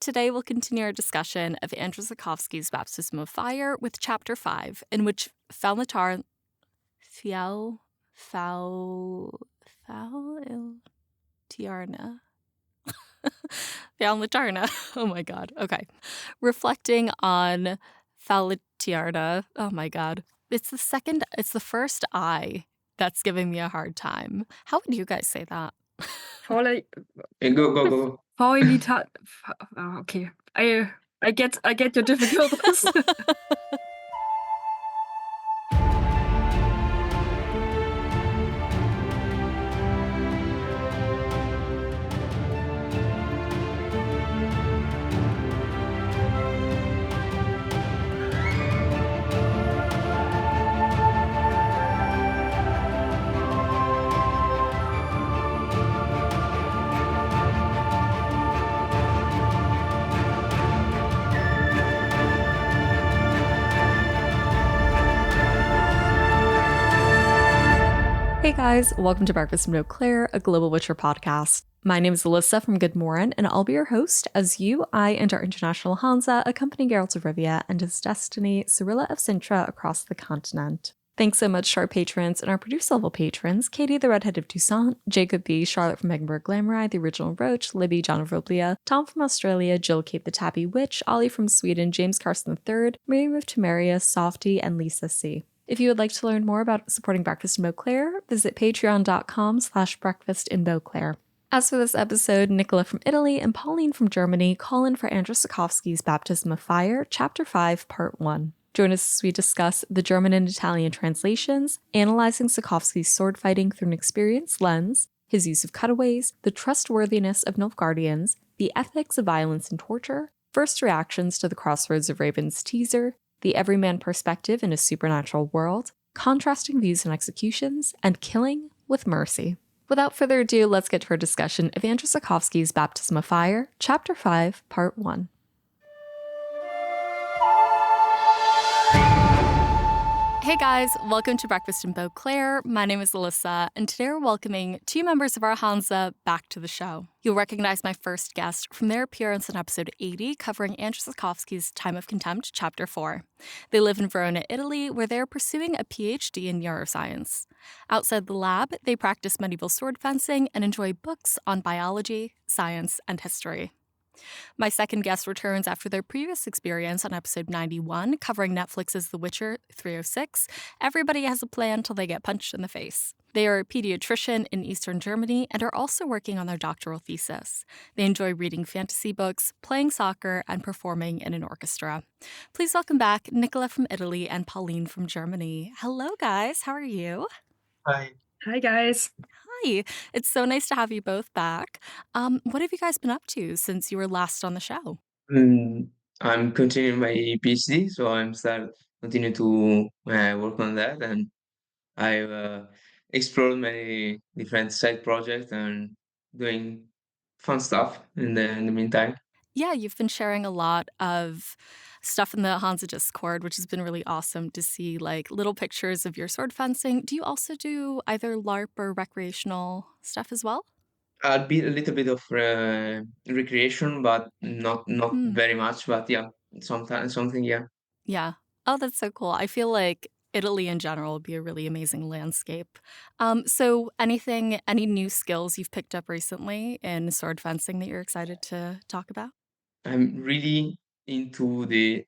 Today we'll continue our discussion of Andrzej's Baptism of Fire with Chapter 5, in which Falnatar... Tiarna. Falnatarna. Oh my god. Okay. Reflecting on Falatiarna. Oh my god. It's the first I that's giving me a hard time. How would you guys say that? Go. Okay. I get your difficulties. Hey guys, welcome to Breakfast with Claire, a Global Witcher podcast. My name is Alyssa from Good Morin, and I'll be your host as you, I, and our international Hansa accompany Geralt of Rivia and his destiny, Cyrilla of Sintra, across the continent. Thanks so much to our patrons and our producer-level patrons, Katie the Redhead of Toussaint, Jacob B., Charlotte from Eggenberg Glamorai, the Original Roach, Libby, John of Roblia, Tom from Australia, Jill Kate the Tabby Witch, Ollie from Sweden, James Carson III, Miriam of Temeria, Softy, and Lisa C. If you would like to learn more about supporting Breakfast in Beauclair, visit patreon.com/breakfastinbeauclair. As for this episode, Nicola from Italy and Pauline from Germany call in for Andrzej's Baptism of Fire, Chapter 5, Part 1. Join us as we discuss the German and Italian translations, analyzing Sapkowski's sword fighting through an experienced lens, his use of cutaways, the trustworthiness of Nilfgaardians, the ethics of violence and torture, first reactions to the Crossroads of Ravens teaser, the Everyman perspective in a supernatural world, contrasting views and executions, and killing with mercy. Without further ado, let's get to our discussion of Andrzej's Baptism of Fire, Chapter 5, Part 1. Hey guys, welcome to Breakfast in Beauclair. My name is Alyssa, and today we're welcoming two members of our Hansa back to the show. You'll recognize my first guest from their appearance in episode 80, covering Andrzej's Time of Contempt, Chapter 4. They live in Verona, Italy, where they're pursuing a PhD in neuroscience. Outside the lab, they practice medieval sword fencing and enjoy books on biology, science, and history. My second guest returns after their previous experience on episode 91, covering Netflix's The Witcher 306. Everybody has a plan till they get punched in the face. They are a pediatrician in Eastern Germany and are also working on their doctoral thesis. They enjoy reading fantasy books, playing soccer, and performing in an orchestra. Please welcome back Nicola from Italy and Pauline from Germany. Hello, guys. How are you? Hi. Hi, guys. Hi. It's so nice to have you both back. What have you guys been up to since you were last on the show? I'm continuing my PhD, so continue to work on that, and I've explored many different side projects and doing fun stuff in the meantime. Yeah, you've been sharing a lot of stuff in the Hansa Discord, which has been really awesome to see, like little pictures of your sword fencing. Do you also do either LARP or recreational stuff as well? A little bit of recreation, but not very much. But yeah, sometimes something. Yeah. Yeah. Oh, that's so cool. I feel like Italy in general would be a really amazing landscape. So any new skills you've picked up recently in sword fencing that you're excited to talk about? I'm really into the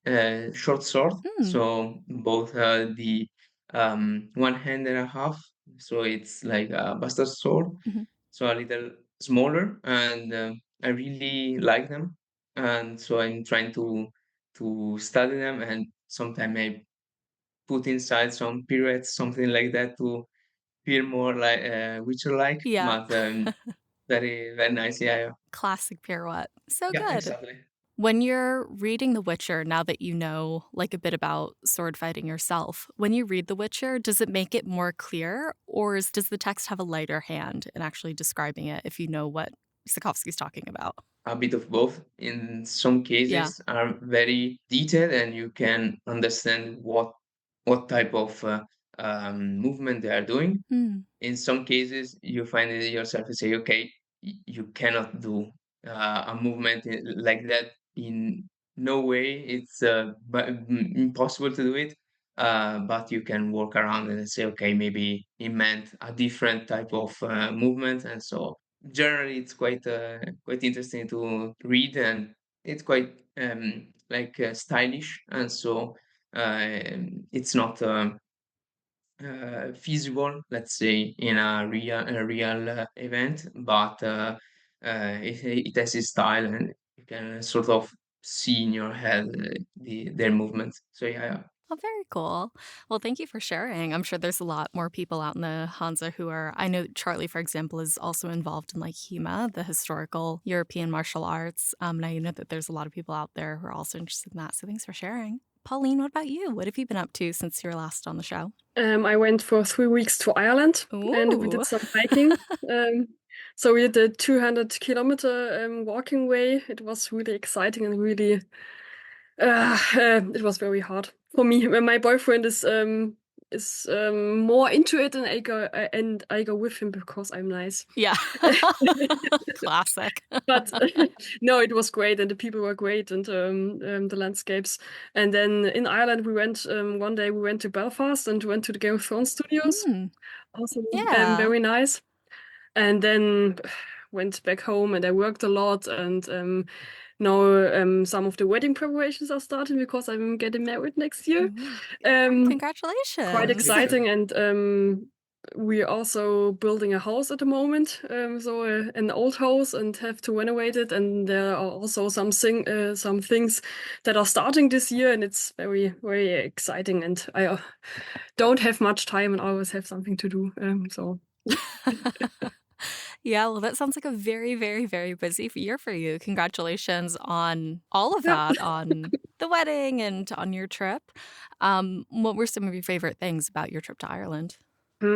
short sword, so both the one hand and a half, so it's like a bastard sword, so a little smaller, and I really like them, and so I'm trying to study them, and sometimes I put inside some pirouettes, something like that, to feel more like Witcher-like, Yeah. but very very nice, yeah, Classic pirouette. So yeah, good. exactly. When you're reading The Witcher, now that you know like a bit about sword fighting yourself, when you read The Witcher, does it make it more clear, or does the text have a lighter hand in actually describing it if you know what Sapkowski's talking about? A bit of both. In some cases, are very detailed, and you can understand what type of movement they are doing. In some cases, you find it yourself and say, okay, you cannot do a movement like that in no way it's impossible to do it, but you can work around it and say, okay, maybe it meant a different type of movement, and so generally it's quite interesting to read, and it's quite stylish, and so it's not feasible, let's say, in a real event, but it has its style, and you can sort of see in your head their movements. So yeah. Oh, very cool. Well, thank you for sharing. I'm sure there's a lot more people out in the Hansa who are, I know Charlie, for example, is also involved in like HEMA, the historical European martial arts. And I know that there's a lot of people out there who are also interested in that. So thanks for sharing. Pauline, what about you? What have you been up to since you were last on the show? I went for 3 weeks to Ireland and we Ooh. did some hiking. So we did a 200-kilometer walking way. It was really exciting and really, it was very hard for me. My boyfriend is more into it, and I go with him because I'm nice. Yeah. Classic. But no, it was great, and the people were great, and the landscapes. And then in Ireland, we went one day. We went to Belfast and went to the Game of Thrones studios. Also, Yeah. very nice. And then went back home, and I worked a lot. And now some of the wedding preparations are starting because I'm getting married next year. Congratulations! Quite exciting, and we're also building a house at the moment, so an old house, and have to renovate it. And there are also some things that are starting this year, and it's very, very exciting. And I don't have much time, and I always have something to do. So. Yeah, well, that sounds like a very, very, very busy year for you. Congratulations on all of that, on the wedding and on your trip. What were some of your favorite things about your trip to Ireland?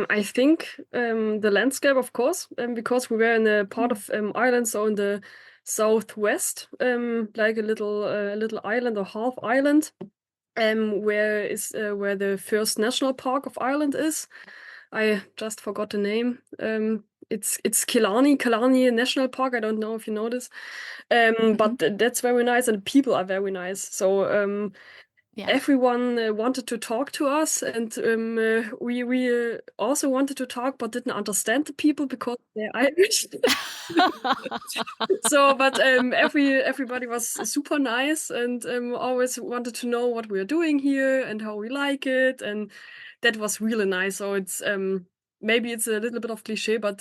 I think the landscape, of course, because we were in a part of Ireland, so in the southwest, like a little island or half island, where the first national park of Ireland is. I just forgot the name. It's Killarney National Park. I don't know if you know this, but that's very nice, and the people are very nice. So everyone wanted to talk to us, and we also wanted to talk, but didn't understand the people because they're Irish. So, but everybody was super nice, and always wanted to know what we're doing here and how we like it, and that was really nice. So it's maybe it's a little bit of cliche, but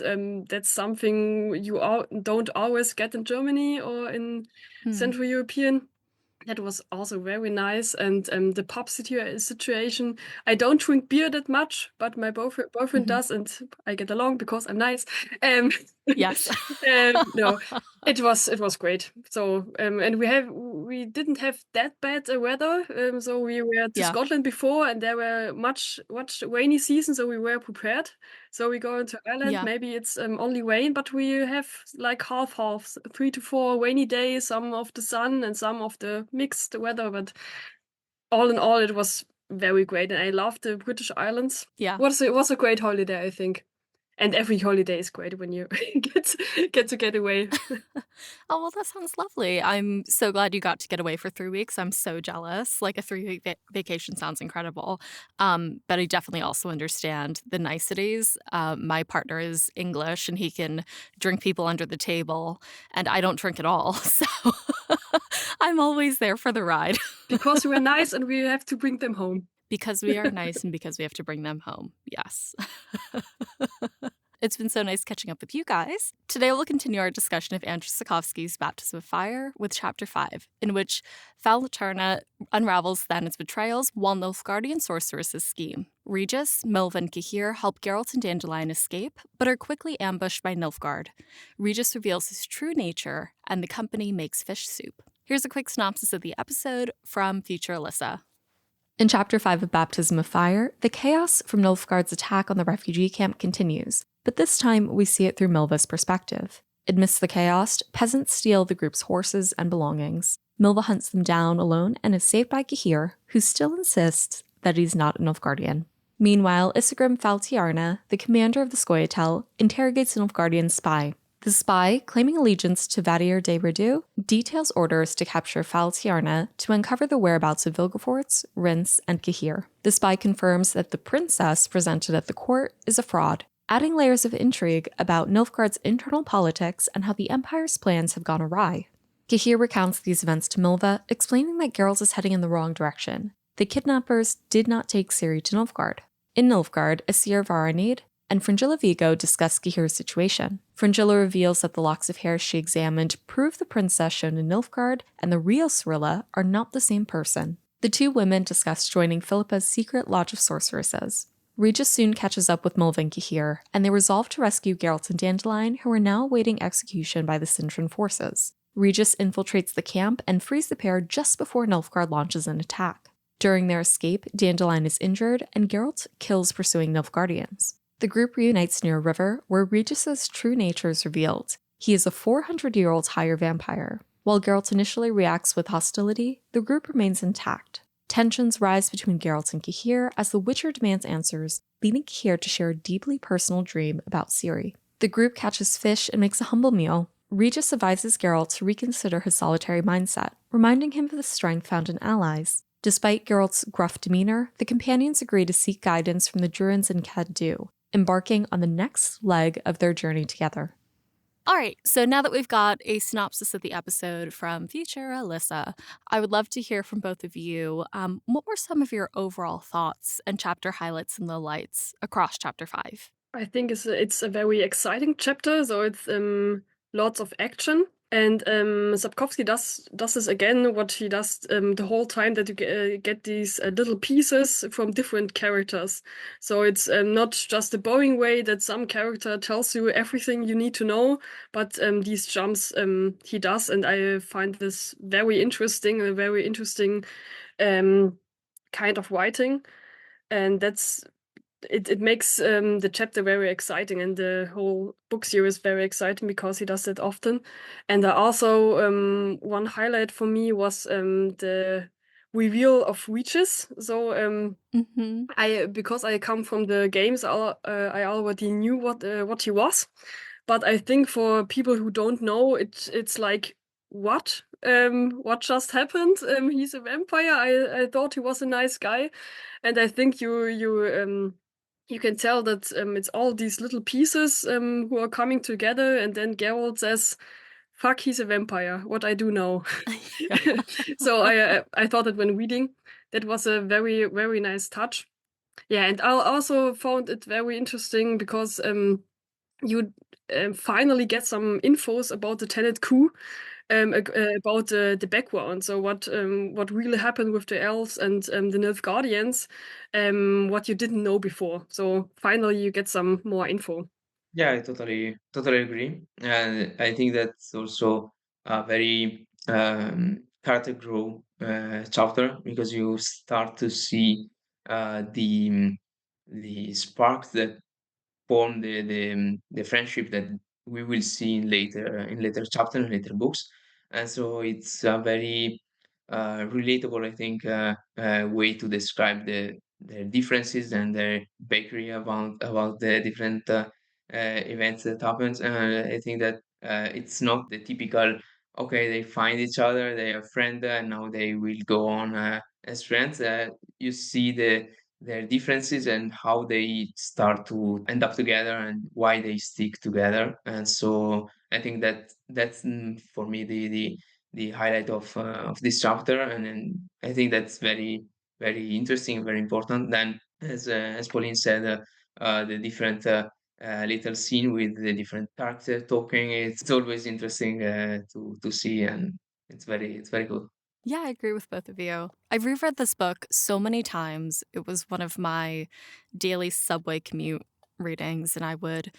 that's something you don't always get in Germany or in Central European. That was also very nice. And the pub situation, I don't drink beer that much, but my boyfriend does, and I get along because I'm nice. Yes. No, it was great. So and we didn't have that bad weather. So we were to Scotland before, and there were much rainy season, so we were prepared. So we go into Ireland. Maybe it's only rain, but we have like half 3 to 4 rainy days, some of the sun and some of the mixed weather. But all in all, it was very great, and I loved the British Islands. Yeah, it was a great holiday, I think. And every holiday is great when you get to get away. Oh, well, that sounds lovely. I'm so glad you got to get away for 3 weeks. I'm so jealous. Like a 3-week vacation sounds incredible. But I definitely also understand the niceties. My partner is English, and he can drink people under the table, and I don't drink at all. So I'm always there for the ride. Because we're nice and we have to bring them home. Because we are nice and because we have to bring them home. Yes. It's been so nice catching up with you guys. Today we'll continue our discussion of Andrzej Sapkowski's Baptism of Fire with Chapter 5, in which Falaturna unravels Thanet's betrayals while Nilfgaardian sorceresses scheme. Regis, Milva, and Cahir help Geralt and Dandelion escape, but are quickly ambushed by Nilfgaard. Regis reveals his true nature, and the company makes fish soup. Here's a quick synopsis of the episode from future Alyssa. In Chapter 5 of Baptism of Fire, the chaos from Nilfgaard's attack on the refugee camp continues, but this time we see it through Milva's perspective. Amidst the chaos, peasants steal the group's horses and belongings. Milva hunts them down alone and is saved by Cahir, who still insists that he's not a Nilfgaardian. Meanwhile, Isegrim Faltiarna, the commander of the Scoia'tael, interrogates a Nilfgaardian spy. The spy, claiming allegiance to Vadier de Redu, details orders to capture Faltiarna to uncover the whereabouts of Vilgefortz, Rince, and Cahir. The spy confirms that the princess presented at the court is a fraud, adding layers of intrigue about Nilfgaard's internal politics and how the Empire's plans have gone awry. Cahir recounts these events to Milva, explaining that Geralt is heading in the wrong direction. The kidnappers did not take Ciri to Nilfgaard. In Nilfgaard, Asir Varanid and Fringilla Vigo discuss Cahir's situation. Fringilla reveals that the locks of hair she examined prove the princess shown in Nilfgaard and the real Cirilla are not the same person. The two women discuss joining Philippa's secret lodge of sorceresses. Regis soon catches up with Milva and Cahir, and they resolve to rescue Geralt and Dandelion, who are now awaiting execution by the Sintran forces. Regis infiltrates the camp and frees the pair just before Nilfgaard launches an attack. During their escape, Dandelion is injured, and Geralt kills pursuing Nilfgaardians. The group reunites near a river, where Regis's true nature is revealed. He is a 400-year-old higher vampire. While Geralt initially reacts with hostility, the group remains intact. Tensions rise between Geralt and Cahir as the Witcher demands answers, leading Cahir to share a deeply personal dream about Ciri. The group catches fish and makes a humble meal. Regis advises Geralt to reconsider his solitary mindset, reminding him of the strength found in allies. Despite Geralt's gruff demeanor, the companions agree to seek guidance from the Druids in Cadu, embarking on the next leg of their journey together. All right, so now that we've got a synopsis of the episode from future Alyssa, I would love to hear from both of you. What were some of your overall thoughts and chapter highlights and lowlights across chapter 5? I think it's a very exciting chapter, so it's lots of action. And Sapkowski does this again, what he does the whole time, that you get these little pieces from different characters. So it's not just the boring way that some character tells you everything you need to know, but these jumps he does, and I find this very interesting, a very interesting kind of writing. And it makes the chapter very exciting, and the whole book series very exciting because he does it often. And also one highlight for me was the reveal of Regis. So because I come from the games, I already knew what he was, but I think for people who don't know, it's like, what just happened? He's a vampire. I thought he was a nice guy, and I think you can tell that it's all these little pieces who are coming together, and then Geralt says, "Fuck, he's a vampire. What I do know." So I thought that when reading, that was a very, very nice touch. Yeah, and I also found it very interesting because you finally get some infos about the Tenet coup. About the background, so what really happened with the elves and the Nilfgaardians, what you didn't know before. So finally, you get some more info. Yeah, I totally agree, and I think that's also a very character growth chapter, because you start to see the sparks that form the friendship that we will see in later chapter and later books. And so it's a very relatable, I think, way to describe the differences and the bakery about the different events that happens. And I think that it's not the typical, okay, they find each other, they are friends, and now they will go on as friends. You see their differences and how they start to end up together and why they stick together. And so I think that that's for me the highlight of this chapter. And then I think that's very, very interesting, very important. Then as Pauline said, the different little scene with the different characters talking, it's always interesting to see, and it's very good. Yeah, I agree with both of you. I've reread this book so many times. It was one of my daily subway commute readings, and I would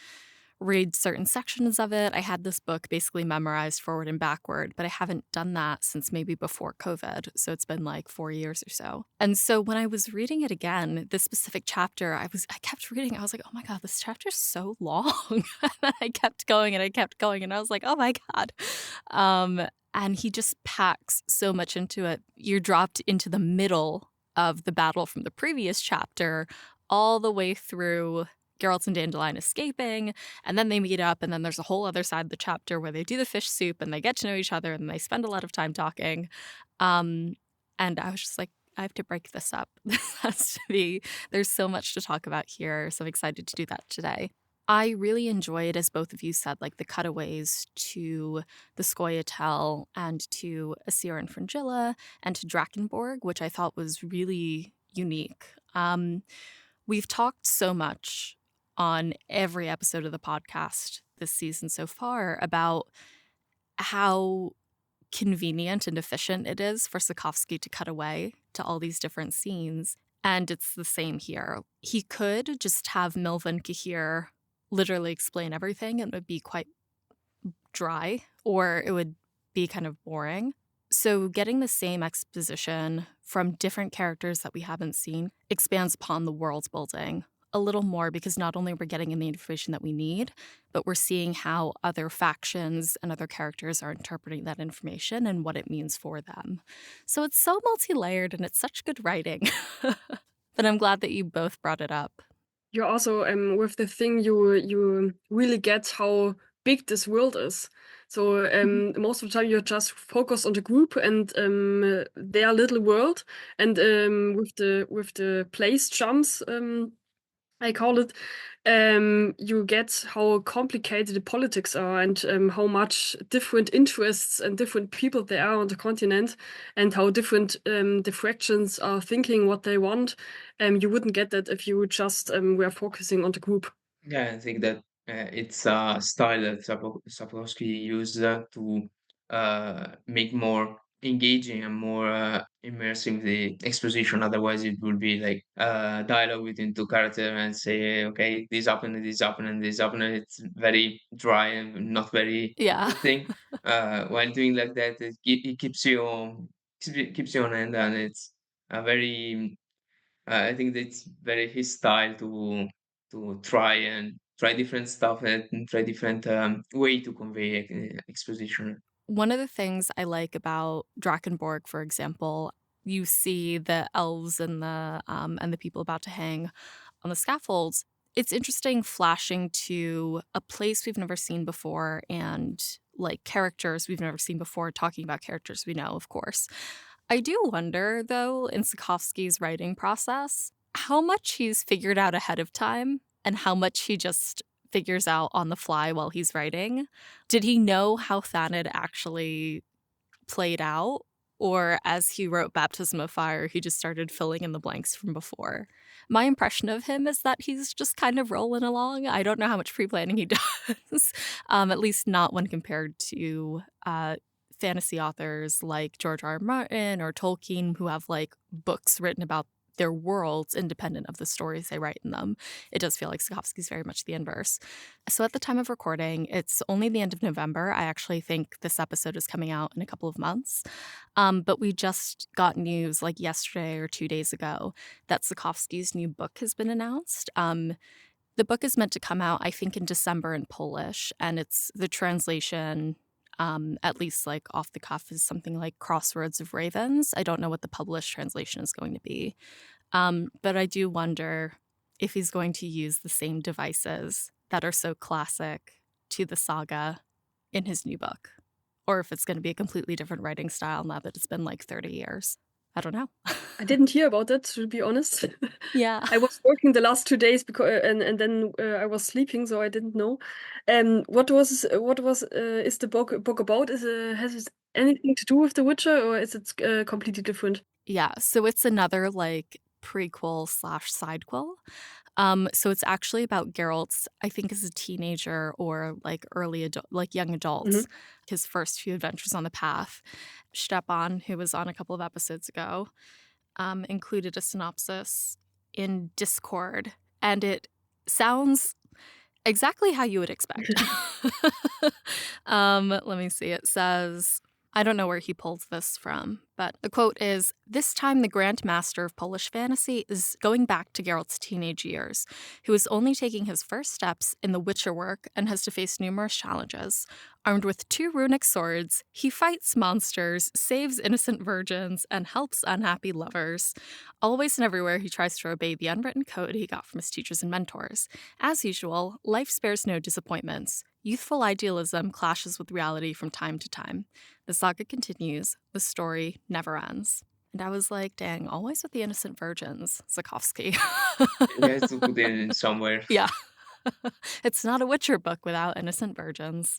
read certain sections of it. I had this book basically memorized forward and backward, but I haven't done that since maybe before COVID. So it's been like 4 years or so. And so when I was reading it again, this specific chapter, I kept reading. I was like, oh my God, this chapter's so long. And I kept going and I kept going. And I was like, oh my God. And he just packs so much into it. You're dropped into the middle of the battle from the previous chapter all the way through Geralt and Dandelion escaping, and then they meet up, and then there's a whole other side of the chapter where they do the fish soup, and they get to know each other, and they spend a lot of time talking. And I was just like, I have to break this up. This has to be, there's so much to talk about here, so I'm excited to do that today. I really enjoyed, as both of you said, like the cutaways to the Scoia'tael and to Aesir and Fringilla and to Drakenborg, which I thought was really unique. We've talked so much on every episode of the podcast this season so far about how convenient and efficient it is for Sapkowski to cut away to all these different scenes. And it's the same here. He could just have Milva and Cahir literally explain everything and it would be quite dry, or it would be kind of boring. So getting the same exposition from different characters that we haven't seen expands upon the world building a little more, because not only are we getting in the information that we need, but we're seeing how other factions and other characters are interpreting that information and what it means for them. So it's so multi-layered and it's such good writing. But I'm glad that you both brought it up. You're also with the thing you really get how big this world is. So most of the time you're just focused on the group and their little world, and with the place jumps, I call it, you get how complicated the politics are and how much different interests and different people there are on the continent, and how different the fractions are thinking what they want. You wouldn't get that if you just were focusing on the group. Yeah, I think that it's a style that Sapkowski used to make more engaging and more immersive the exposition. Otherwise, it would be like dialogue between two characters and say, okay, this happened, this happened, and this happened. It's very dry and not very interesting. While doing like that, it keeps you on hand, and it's a very I think that's very his style to try different stuff and try different way to convey exposition. One of the things I like about Drakenborg, for example, you see the elves and the people about to hang on the scaffolds. It's interesting flashing to a place we've never seen before and like characters we've never seen before, talking about characters we know, of course. I do wonder, though, in Sapkowski's writing process, how much he's figured out ahead of time and how much he just figures out on the fly while he's writing. Did he know how Thanedd actually played out? Or as he wrote Baptism of Fire, he just started filling in the blanks from before? My impression of him is that he's just kind of rolling along. I don't know how much pre-planning he does, at least not when compared to fantasy authors like George R. R. Martin or Tolkien, who have like books written about their worlds independent of the stories they write in them. It does feel like Sapkowski's very much the inverse. So at the time of recording, it's only the end of November. I actually think this episode is coming out in a couple of months. But we just got news like yesterday or 2 days ago that Sapkowski's new book has been announced. The book is meant to come out, I think, in December in Polish, and it's the translation, at least like off the cuff, is something like Crossroads of Ravens. I don't know what the published translation is going to be. But I do wonder if he's going to use the same devices that are so classic to the saga in his new book, or if it's going to be a completely different writing style now that it's been like 30 years. I don't know. I didn't hear about that, to be honest. Yeah. I was working the last 2 days because and then I was sleeping, so I didn't know. What was is the book about? Has it anything to do with The Witcher, or is it completely different? Yeah, so it's another like prequel / sidequel. So it's actually about Geralt's, I think, as a teenager or like young adults, his first few adventures on the path. Stepan, who was on a couple of episodes ago, included a synopsis in Discord, and it sounds exactly how you would expect. Let me see. It says, I don't know where he pulled this from, but the quote is, "This time the Grand Master of Polish fantasy is going back to Geralt's teenage years, who is only taking his first steps in the Witcher work and has to face numerous challenges. Armed with 2 runic swords, he fights monsters, saves innocent virgins, and helps unhappy lovers. Always and everywhere, he tries to obey the unwritten code he got from his teachers and mentors. As usual, life spares no disappointments. Youthful idealism clashes with reality from time to time. The saga continues. The story never ends. And I was like, dang, always with the innocent virgins, Sapkowski. You have to put it in somewhere. Yeah. It's not a Witcher book without innocent virgins.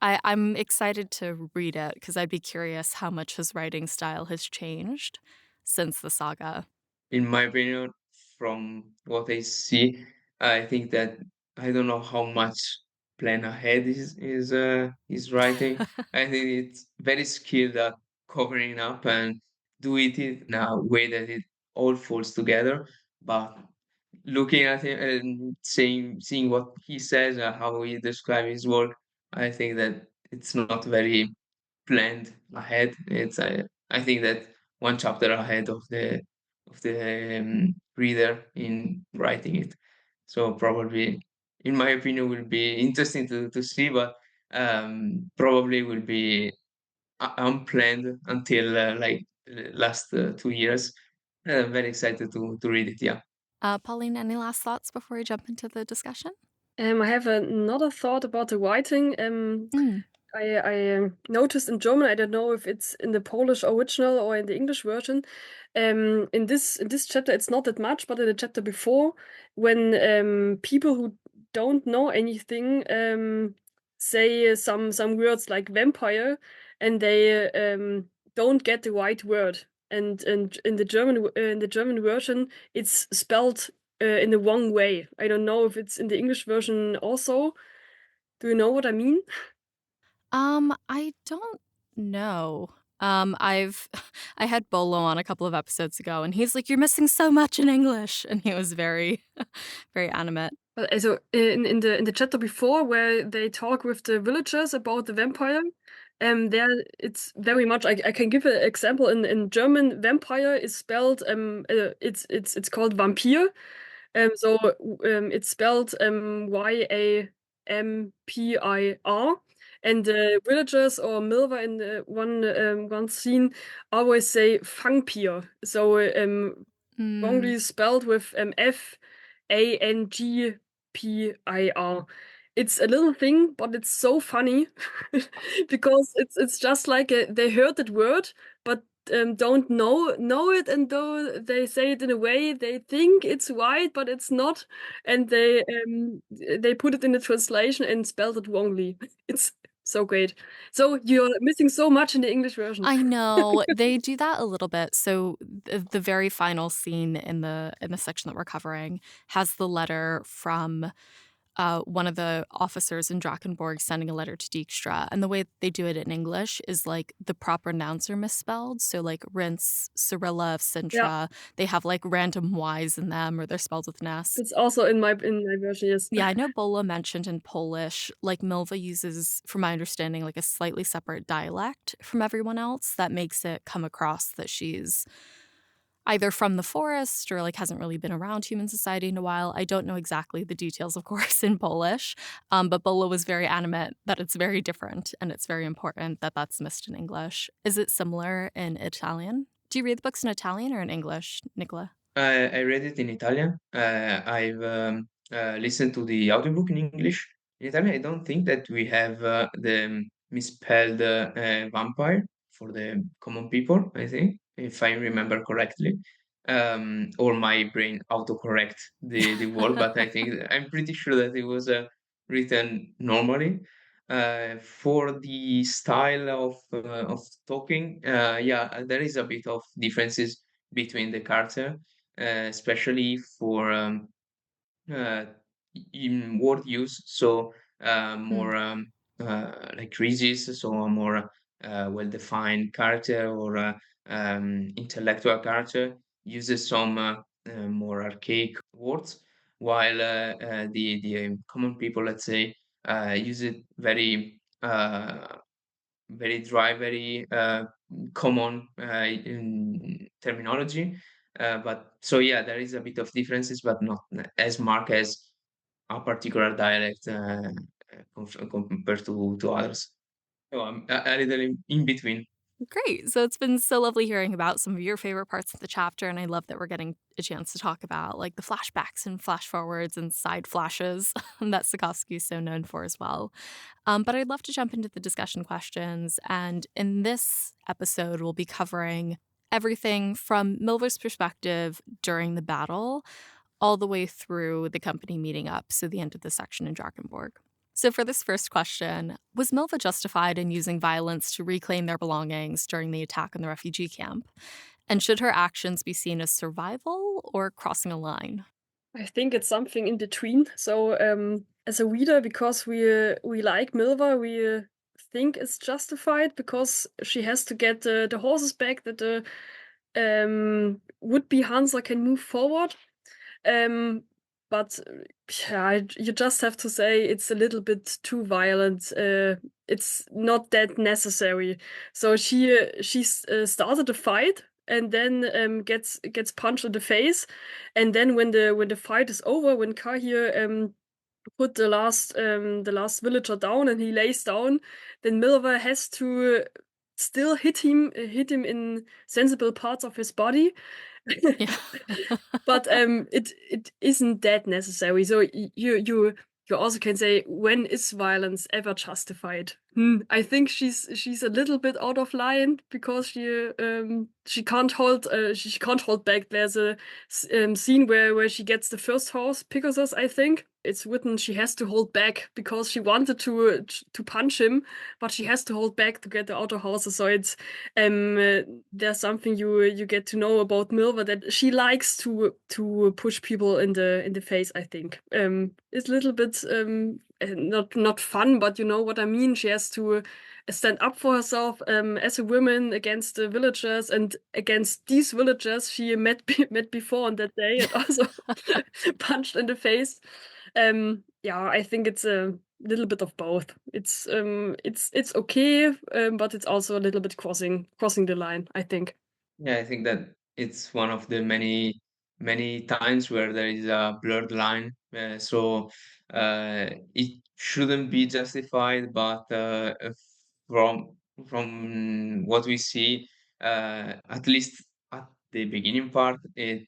I'm excited to read it because I'd be curious how much his writing style has changed since the saga. In my opinion, from what I see, I think that I don't know how much plan ahead is writing. I think it's very skilled at covering up and do it in a way that it all falls together. But looking at him and seeing what he says and how he describes his work, I think that it's not very planned ahead. I think that one chapter ahead of the reader in writing it. So probably, in my opinion, will be interesting to see, but probably will be unplanned until like last 2 years. I'm very excited to read it. Yeah. Pauline, any last thoughts before we jump into the discussion? I have another thought about the writing. I noticed in German, I don't know if it's in the Polish original or in the English version. In this chapter, it's not that much, but in the chapter before, when people who don't know anything say some words like vampire, and they don't get the right word, and in the German version, it's spelled in the wrong way. I don't know if it's in the English version also. Do you know what I mean? I don't know. I had Bolo on a couple of episodes ago, and he's like, "You're missing so much in English," and he was very, very animate. But also in the chapter before, where they talk with the villagers about the vampire, there it's very much. I can give an example. In German, vampire is spelled it's called Vampir. So it's spelled Yampir. And the villagers or Milva in the one scene always say Fangpir. So wrongly spelled with Fangpir. It's a little thing, but it's so funny because it's just like they heard that word, but don't know it, and though they say it in a way they think it's right, but it's not, and they put it in the translation and spelled it wrongly. It's so great. So you're missing so much in the English version. I know they do that a little bit. So the very final scene in the section that we're covering has the letter from one of the officers in Drakenborg sending a letter to Dijkstra, and the way they do it in English is like the proper nouns are misspelled. So like rinse, Cyrilla, Sintra, they have like random Y's in them, or they're spelled with an S. It's also in my version, yes. Yeah, I know Bola mentioned in Polish, like Milva uses, from my understanding, like a slightly separate dialect from everyone else that makes it come across that she's either from the forest or like hasn't really been around human society in a while. I don't know exactly the details, of course, in Polish, but Bola was very animate that it's very different and it's very important that that's missed in English. Is it similar in Italian? Do you read the books in Italian or in English, Nicola? I read it in Italian. I've listened to the audiobook in English. In Italian, I don't think that we have the misspelled vampire for the common people, I think, if I remember correctly. Or my brain autocorrect the word, but I think I'm pretty sure that it was written normally. For the style of talking, yeah, there is a bit of differences between the character, especially for uh, in word use. So more like creases, so a more well-defined character or intellectual character uses some more archaic words, while the common people, let's say, use it very dry, very common in terminology. But so yeah, there is a bit of differences, but not as marked as a particular dialect compared to others. So I'm a little in between. Great. So it's been so lovely hearing about some of your favorite parts of the chapter, and I love that we're getting a chance to talk about like the flashbacks and flash forwards and side flashes that Sapkowski is so known for as well. But I'd love to jump into the discussion questions, and in this episode, we'll be covering everything from Milva's perspective during the battle all the way through the company meeting up, so the end of the section in Drakenborg. So for this first question, was Milva justified in using violence to reclaim their belongings during the attack on the refugee camp? And should her actions be seen as survival or crossing a line? I think it's something in between. So as a reader, because we like Milva, we think it's justified because she has to get the horses back that the would-be Hansa can move forward. But yeah, you just have to say it's a little bit too violent. It's not that necessary. So she started a fight and then gets punched in the face, and then when the fight is over, when Kahir put the last villager down and he lays down, then Milva has to still hit him in sensible parts of his body. Yeah. But it isn't that necessary. So you also can say, when is violence ever justified? I think she's a little bit out of line because she can't hold back. There's a scene where she gets the first horse, Pegasus, I think. It's written she has to hold back because she wanted to punch him, but she has to hold back to get the other horses. So it's there's something you get to know about Milva, that she likes to push people in the face. I think it's a little bit not fun, but you know what I mean. She has to stand up for herself as a woman against the villagers, and against these villagers she met before on that day and also punched in the face. Yeah, I think it's a little bit of both. It's okay, but it's also a little bit crossing the line, I think. Yeah, I think that it's one of the many times where there is a blurred line. So it shouldn't be justified, but from what we see, at least at the beginning part, it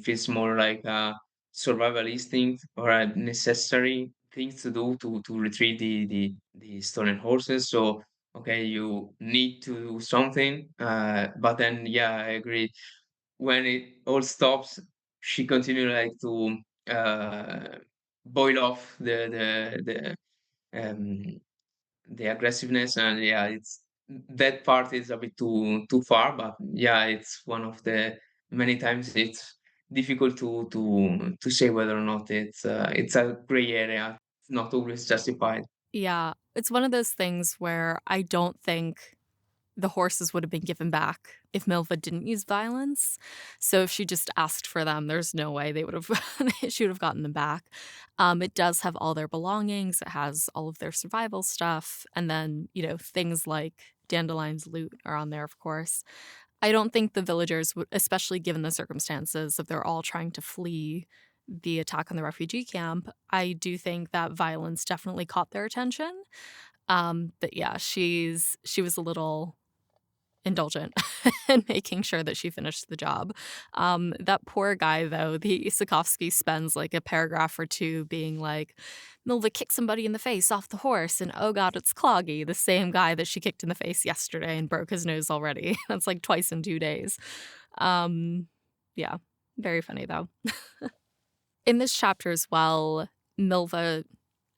feels more like a survival instinct or a necessary thing to do to retrieve the stolen horses. So okay, you need to do something, but then yeah, I agree, when it all stops, she continued like to boil off the aggressiveness, and yeah, it's that part is a bit too far, but yeah, it's one of the many times it's difficult to say whether or not it's a gray area. It's not always justified. Yeah, it's one of those things where I don't think the horses would have been given back if Milva didn't use violence. So if she just asked for them, there's no way they would have she would have gotten them back. It does have all their belongings. It has all of their survival stuff. And then, things like Dandelion's loot are on there, of course. I don't think the villagers would, especially given the circumstances of they're all trying to flee the attack on the refugee camp, I do think that violence definitely caught their attention. But yeah, she was a little indulgent in making sure that she finished the job. That poor guy, though, the Sapkowski spends like a paragraph or two being like, Milva kicked somebody in the face off the horse, and oh god, it's Cloggy, the same guy that she kicked in the face yesterday and broke his nose already. That's like twice in 2 days. Yeah, very funny though. In this chapter as well, Milva,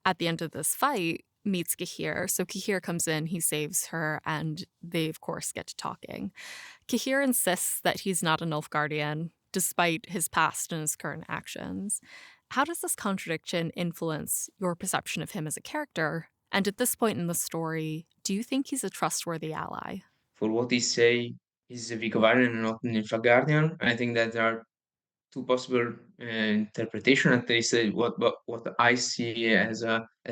at the end of this fight, meets Kahir. So Kahir comes in, he saves her, and they, of course, get to talking. Kahir insists that he's not a Nilfgaardian, despite his past and his current actions. How does this contradiction influence your perception of him as a character? And at this point in the story, do you think he's a trustworthy ally? For what he say, he's a Vicovarian and not an Nilfgaardian. I think that there are two possible interpretation. At least what I see as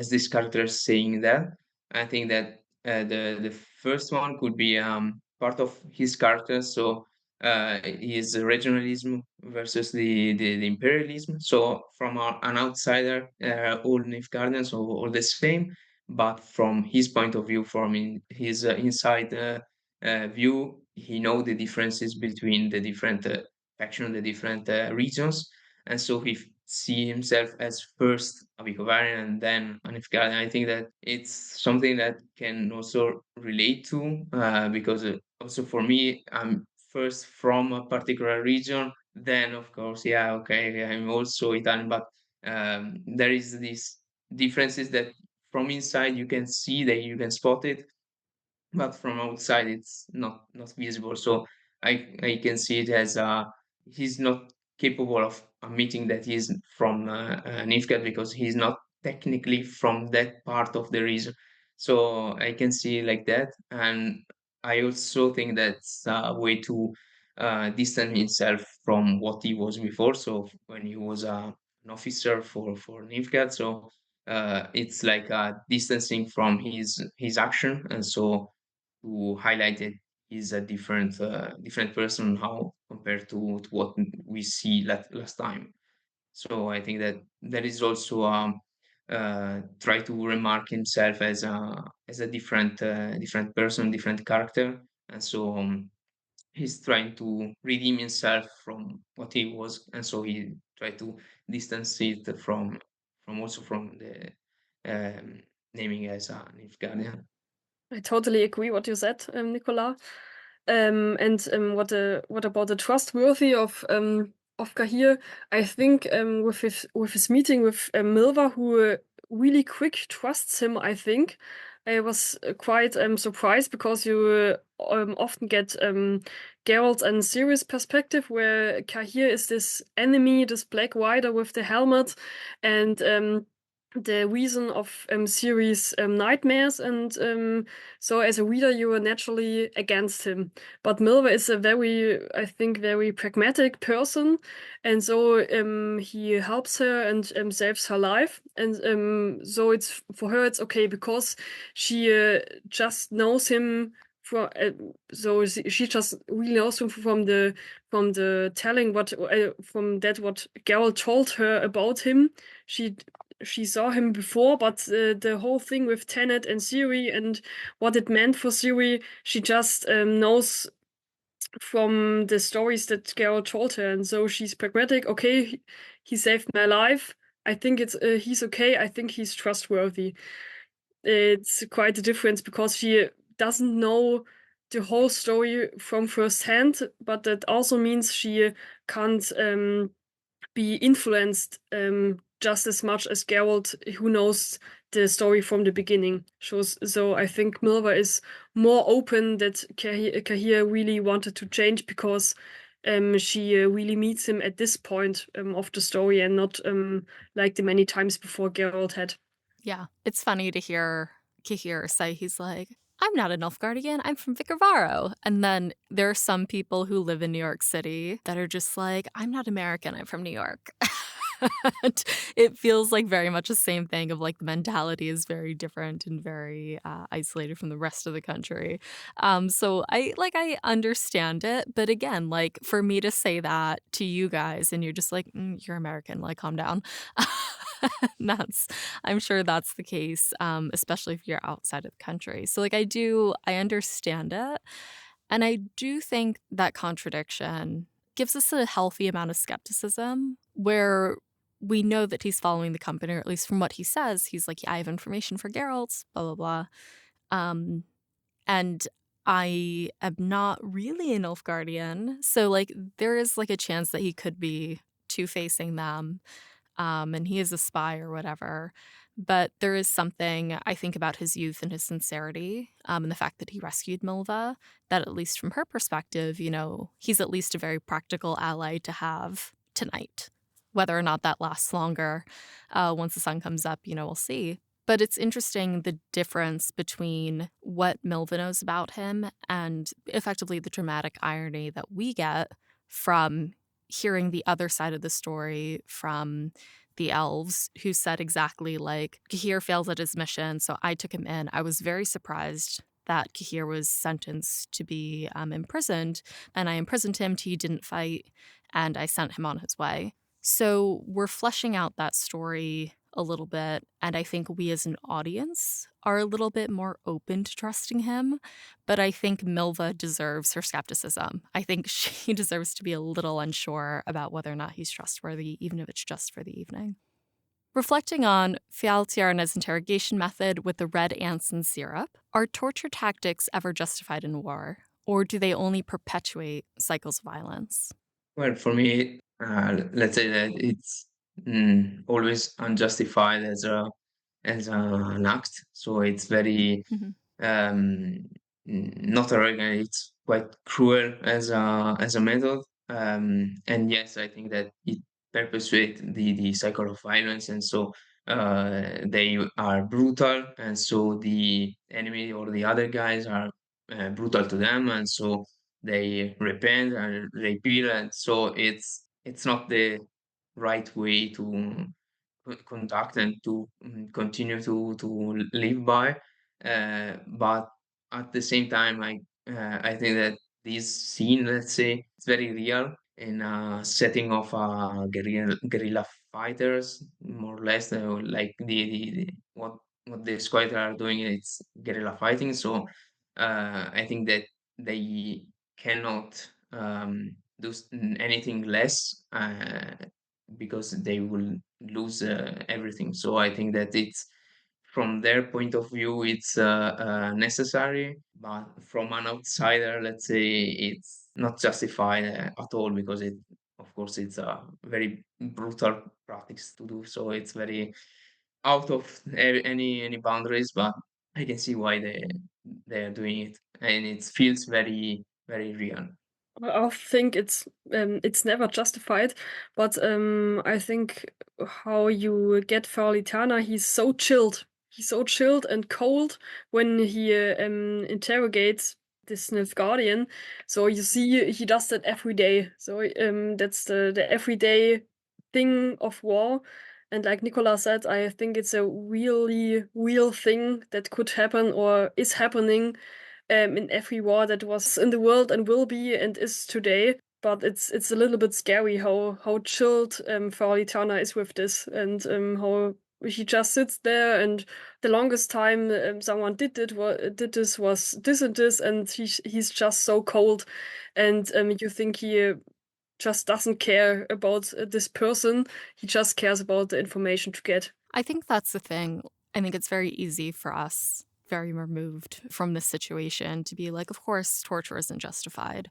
this character saying that. I think that the first one could be part of his character. So his regionalism versus the imperialism. So from an outsider, all Nilfgaardians are all the same, but from his point of view, from his inside view, he know the differences between the different factions, the different regions, and so he see himself as first a Vicovarian and then a Nilfgaardian. I think that it's something that can also relate to because also for me, I'm first from a particular region, then of course, yeah, okay, I'm also Italian, but there is these differences that from inside you can see, that you can spot it, but from outside it's not visible. So I can see it as he's not capable of admitting that he's from Nifgard because he's not technically from that part of the region. So I can see it like that, and I also think that's a way to distance himself from what he was before. So when he was an officer for Nifgard, so it's like distancing from his action, and so to highlight that he's a different person now compared to what we see last time. So I think that that is also try to remark himself as a different person, different character, and so he's trying to redeem himself from what he was, and so he tried to distance it from also from the um, naming as a Nilfgaardian. I totally agree what you said, Nicola. And what about the trustworthy of Cahir? I think with his meeting with Milva, who really quick trusts him. I think I was quite surprised because you often get Geralt and Ciri's perspective, where Cahir is this enemy, this Black Rider with the helmet, and the reason of Ciri's nightmares, and so as a reader you are naturally against him. But Milva is a I think, very pragmatic person, and so he helps her and saves her life, and so it's for her it's okay because she just knows him from so she just really knows him from the telling what from that what Geralt told her about him. She saw him before, but the whole thing with Tenet and Ciri and what it meant for Ciri, she just knows from the stories that Geralt told her, and so she's pragmatic. Okay, he saved my life. I think he's okay. I think he's trustworthy. It's quite a difference because she doesn't know the whole story from first hand, but that also means she can't be influenced just as much as Geralt, who knows the story from the beginning. So I think Milva is more open that Cahir really wanted to change because she really meets him at this point of the story and not like the many times before Geralt had. Yeah, it's funny to hear Cahir say he's like, I'm not a Nilfgaardian, I'm from Vicovaro. And then there are some people who live in New York City that are just like, I'm not American, I'm from New York. And it feels like very much the same thing of like the mentality is very different and very isolated from the rest of the country. So I understand it. But again, like for me to say that to you guys and you're just like, you're American, like calm down. I'm sure that's the case, especially if you're outside of the country. So like I understand it. And I do think that contradiction gives us a healthy amount of skepticism where we know that he's following the company, or at least from what he says, he's like, yeah, I have information for Geralt, blah, blah, blah. And I am not really an Nilfgaardian. So like there is like a chance that he could be two-facing them. And he is a spy or whatever. But there is something, I think, about his youth and his sincerity and the fact that he rescued Milva, that at least from her perspective, you know, he's at least a very practical ally to have tonight. Whether or not that lasts longer, once the sun comes up, you know, we'll see. But it's interesting the difference between what Milva knows about him and effectively the dramatic irony that we get from hearing the other side of the story from the elves, who said exactly like, Cahir fails at his mission, so I took him in. I was very surprised that Kahir was sentenced to be imprisoned, and I imprisoned him till he didn't fight, and I sent him on his way. So we're fleshing out that story a little bit, and I think we as an audience are a little bit more open to trusting him, but I think Milva deserves her skepticism. I think she deserves to be a little unsure about whether or not he's trustworthy, even if it's just for the evening. Reflecting on Fialtiarna's interrogation method with the red ants and syrup, are torture tactics ever justified in war, or do they only perpetuate cycles of violence? Well, for me, let's say that it's always unjustified as an act. So it's very um, not arrogant. It's quite cruel as a method. And yes, I think that it perpetuates the cycle of violence, and so they are brutal, and so the enemy or the other guys are brutal to them, and so they repent and repeat, and so it's not the right way to conduct and to continue to live by. But at the same time, I think that this scene, let's say, it's very real in a setting of guerrilla fighters, more or less, like what the squatters are doing. It's guerrilla fighting, so I think that they cannot do anything less, because they will lose everything. So I think that it's from their point of view, it's necessary, but from an outsider, let's say, it's not justified at all, because of course, it's a very brutal practice to do. So it's very out of any boundaries, but I can see why they are doing it, and it feels very very real. I think it's never justified, but I think how you get Faolitana, he's so chilled. He's so chilled and cold when he interrogates this Nilfgaardian. So you see, he does that every day. So that's the everyday thing of war. And like Nicola said, I think it's a really real thing that could happen or is happening in every war that was in the world and will be and is today. But it's a little bit scary how chilled Faolitana is with this, and how he just sits there, and the longest time someone did this was this and this, and he's just so cold, and you think he just doesn't care about this person. He just cares about the information to get. I think that's the thing. I think it's very easy for us, very removed from this situation, to be like, of course, torture isn't justified.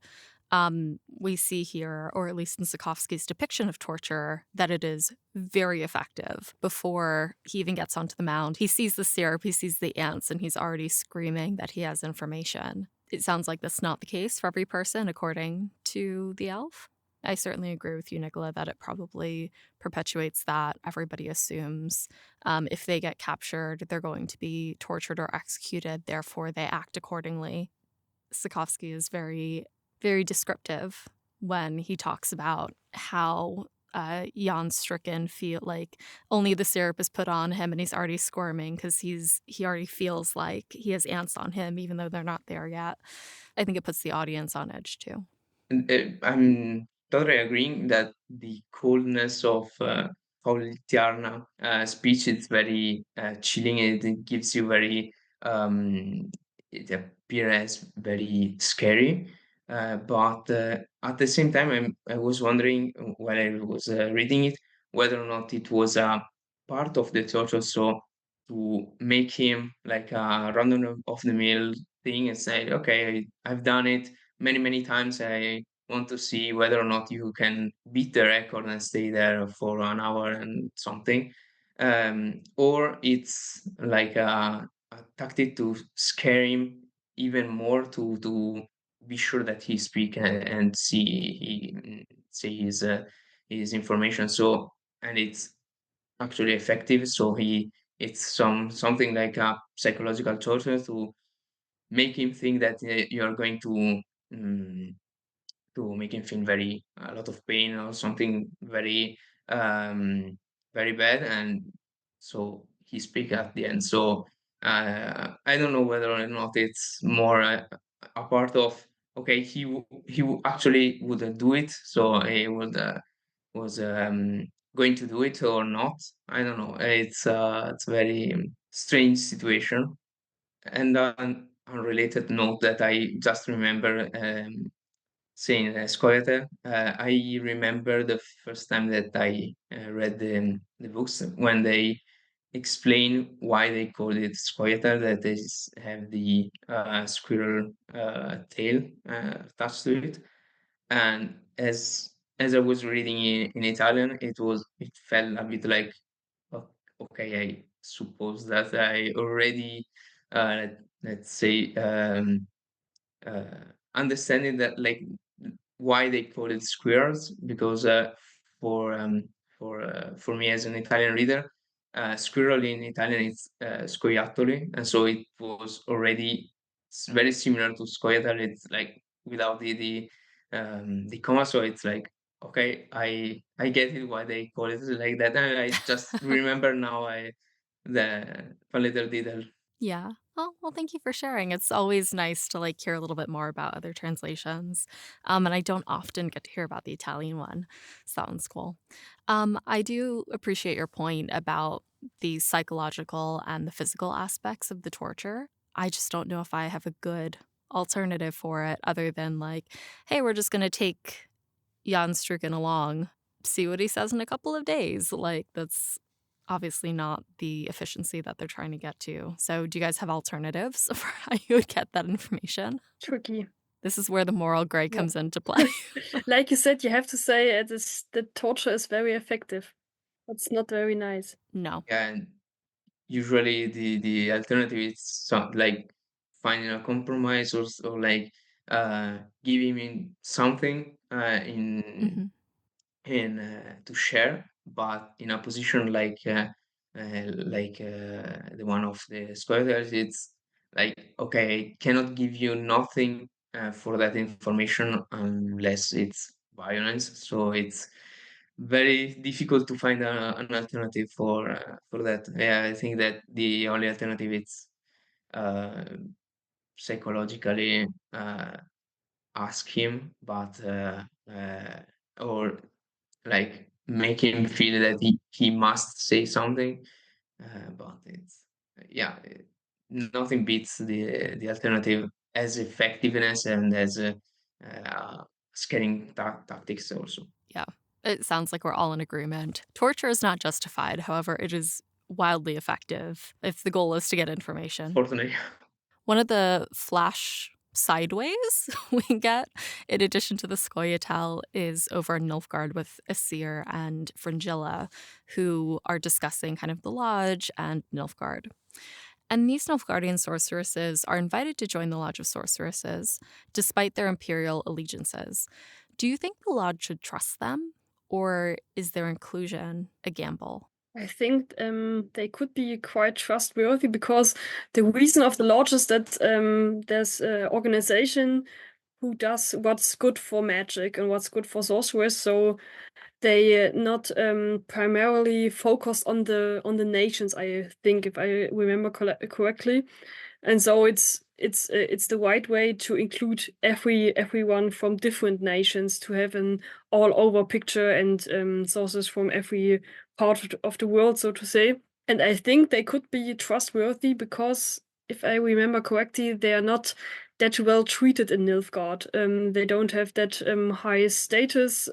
We see here, or at least in Sapkowski's depiction of torture, that it is very effective. Before he even gets onto the mound, he sees the syrup, he sees the ants, and he's already screaming that he has information. It sounds like that's not the case for every person, according to the elf. I certainly agree with you, Nicola, that it probably perpetuates that. Everybody assumes if they get captured, they're going to be tortured or executed, therefore they act accordingly. Sapkowski is very, very descriptive when he talks about how Jan's stricken feel like only the syrup is put on him and he's already squirming because he already feels like he has ants on him, even though they're not there yet. I think it puts the audience on edge too. I'm totally agreeing that the coldness of Paul speech is very chilling. It gives you very it appears very scary. But at the same time, I was wondering while I was reading it whether or not it was a part of the torture, so to make him like a random of the mill thing and say, okay, I've done it many times. I want to see whether or not you can beat the record and stay there for an hour and something. Or it's like a tactic to scare him even more, to be sure that he speak and say his information. So, and it's actually effective. So it's something like a psychological torture to make him think that you're going to make him feel a lot of pain or something um, very bad, and so he speak at the end. So I don't know whether or not it's more a part of, okay, actually would do it, so he would was going to do it or not. I don't know. It's a very strange situation. And an unrelated note that I just remember saying Scoia'tael. I remember the first time that I read the books when they explain why they call it Scoia'tael, that is have the squirrel tail attached to it. And as I was reading in Italian, it felt a bit like, okay, I suppose that I already let's say understanding that, like, why they call it squares, because for um, for me as an Italian reader, squirrel in Italian is scoiattoli, and so it was already very similar to scoiattolo. It's like without the comma, so it's like, okay, I get it why they call it like that. And I just remember now the a little detail. Yeah. Oh, well, thank you for sharing. It's always nice to like hear a little bit more about other translations. And I don't often get to hear about the Italian one. So that one's cool. I do appreciate your point about the psychological and the physical aspects of the torture. I just don't know if I have a good alternative for it other than like, hey, we're just going to take Jan Strucken along, see what he says in a couple of days. Like, that's obviously not the efficiency that they're trying to get to. So do you guys have alternatives for how you would get that information? Tricky. This is where the moral gray comes into play. Like you said, you have to say the torture is very effective. That's not very nice. No. Yeah, and usually the alternative is like finding a compromise, or like giving him something to share, but in a position like the one of the squatters. It's like, okay, I cannot give you nothing for that information unless it's violence. So it's very difficult to find an alternative for that. Yeah, I think that the only alternative is uh, psychologically ask him, but or like make him feel that he must say something. But it's, yeah, nothing beats the alternative as effectiveness and as scaring tactics also. Yeah. It sounds like we're all in agreement. Torture is not justified. However, it is wildly effective if the goal is to get information. Fortunately. One of the flash sideways we get, in addition to the Scoia'tael, is over in Nilfgaard with Aesir and Fringilla, who are discussing kind of the Lodge and Nilfgaard. And these Nilfgaardian sorceresses are invited to join the Lodge of Sorceresses, despite their imperial allegiances. Do you think the Lodge should trust them, or is their inclusion a gamble? I think they could be quite trustworthy, because the reason of the lodge is that there's an organization who does what's good for magic and what's good for sorcerers. So they not primarily focused on the nations, I think, if I remember correctly. And so it's the right way to include everyone from different nations, to have an all over picture, and sources from every part of the world, so to say. And I think they could be trustworthy because, if I remember correctly, they are not that well treated in Nilfgaard. They don't have that high status,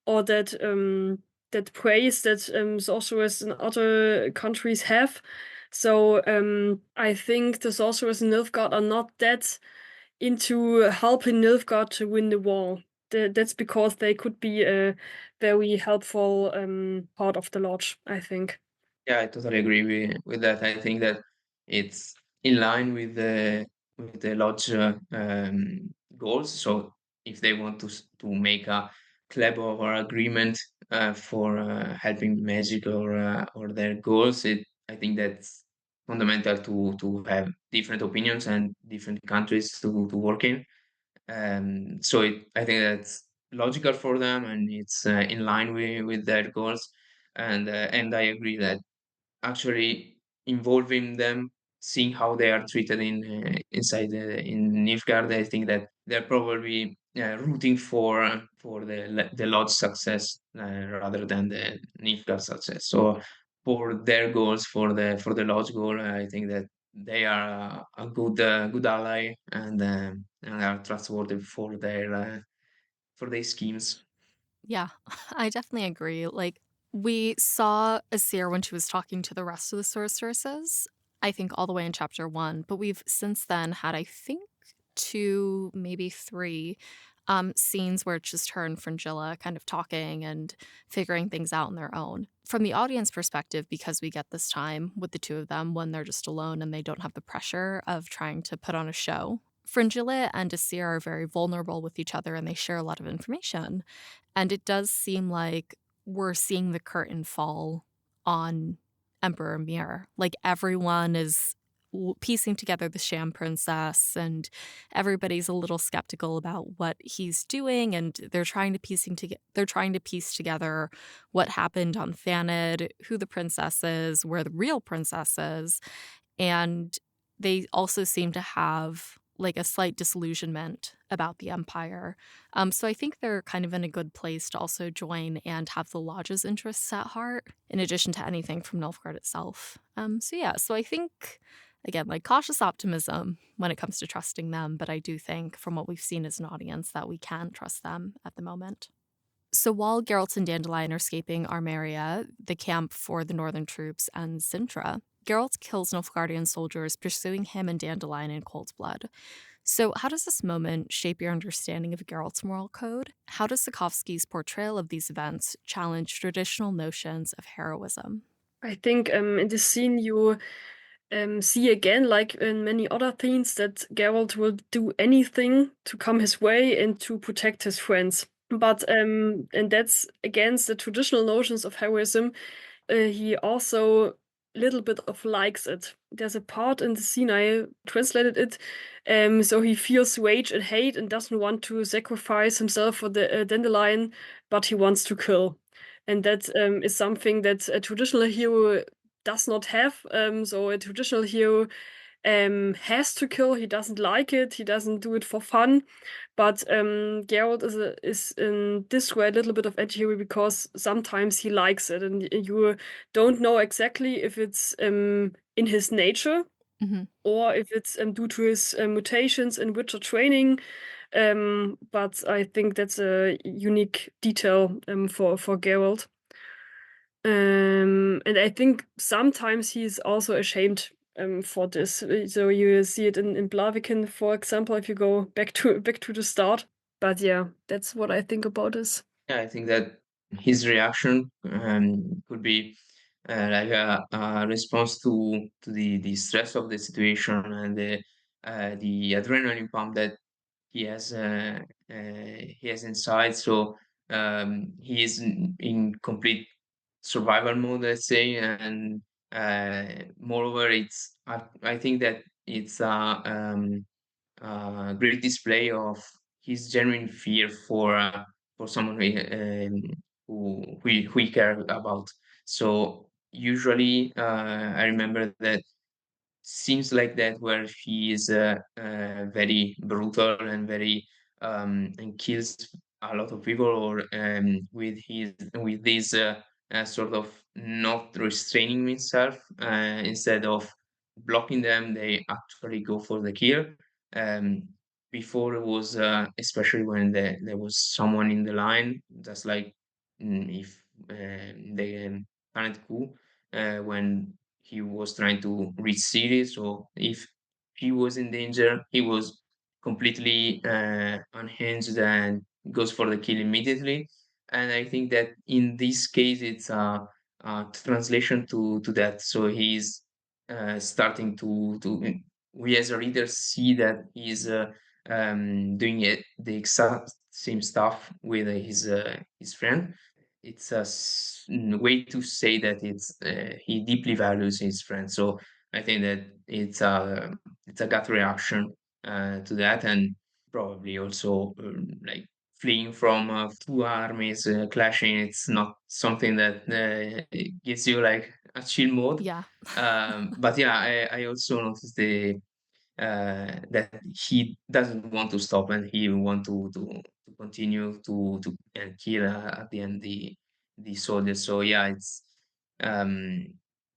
or that praise that sorcerers in other countries have. So I think the sorcerers in Nilfgaard are not that into helping Nilfgaard to win the war. That's because they could be a very helpful part of the lodge, I think. Yeah, I totally agree with that. I think that it's in line with the lodge goals. So if they want to make a clever or agreement for helping magic or their goals, I think that's fundamental to have different opinions and different countries to work in. So I think that's logical for them, and it's in line with their goals. And I agree that actually involving them seeing how they are treated inside in Nilfgaard, I think that they're probably rooting for the lodge success rather than the Nilfgaard success. So for their goals, for the lodge goal, I think that they are a good ally and are trustworthy for their schemes. Yeah, I definitely agree. Like, we saw Asir when she was talking to the rest of the sorceresses, I think all the way in chapter 1, but we've since then had, I think, 2, maybe 3 scenes where it's just her and Fringilla kind of talking and figuring things out on their own. From the audience perspective, because we get this time with the two of them when they're just alone and they don't have the pressure of trying to put on a show, Fringilla and Asir are very vulnerable with each other and they share a lot of information. And it does seem like we're seeing the curtain fall on Emperor Mir. Like, everyone is piecing together the sham princess, and everybody's a little skeptical about what he's doing, and they're trying to piece together what happened on Thanid, who the princess is, where the real princess is, and they also seem to have like a slight disillusionment about the empire. So I think they're kind of in a good place to also join and have the lodge's interests at heart, in addition to anything from Nilfgaard itself. So I think, again, like, cautious optimism when it comes to trusting them, but I do think from what we've seen as an audience that we can trust them at the moment. So while Geralt and Dandelion are escaping Armeria, the camp for the northern troops, and Sintra, Geralt kills Nilfgaardian soldiers pursuing him and Dandelion in cold blood. So how does this moment shape your understanding of Geralt's moral code? How does Sapkowski's portrayal of these events challenge traditional notions of heroism? I think in this scene you see again, like in many other things, that Geralt will do anything to come his way and to protect his friends. But and that's against the traditional notions of heroism. He also little bit of likes it. There's a part in the scene, I translated it, so he feels rage and hate and doesn't want to sacrifice himself for the dandelion, but he wants to kill. And that is something that a traditional hero does not have. So a traditional hero has to kill. He doesn't like it. He doesn't do it for fun. But Geralt is in this way a little bit of anti-hero because sometimes he likes it, and you don't know exactly if it's in his nature or if it's due to his mutations in Witcher training. But I think that's a unique detail for Geralt. And I think sometimes he's also ashamed for this. So you see it in Blaviken, for example, if you go back to the start. But yeah, that's what I think about this. Yeah, I think that his reaction could be like a response to the stress of the situation and the adrenaline pump that he has inside. So he is in complete survival mode, let's say, and moreover, I think that it's a great display of his genuine fear for someone who he cares about. So usually, I remember that seems like that where he is very brutal and very and kills a lot of people, or with this sort of not restraining himself, instead of blocking them, they actually go for the kill. um, Before it was especially when there was someone in the line, just like if the current coup, when he was trying to reach city. So if he was in danger, he was completely unhinged and goes for the kill immediately. And I think that in this case, it's a translation to that. So he's starting to we as a reader see that he's doing it the exact same stuff with his friend. It's a way to say that he deeply values his friend. So I think that it's a gut reaction to that, and probably also like fleeing from two armies clashing. It's not something that gives you like a chill mode. Yeah. But yeah, I also noticed that he doesn't want to stop and he want to continue to and kill at the end the soldiers. So yeah, it's um,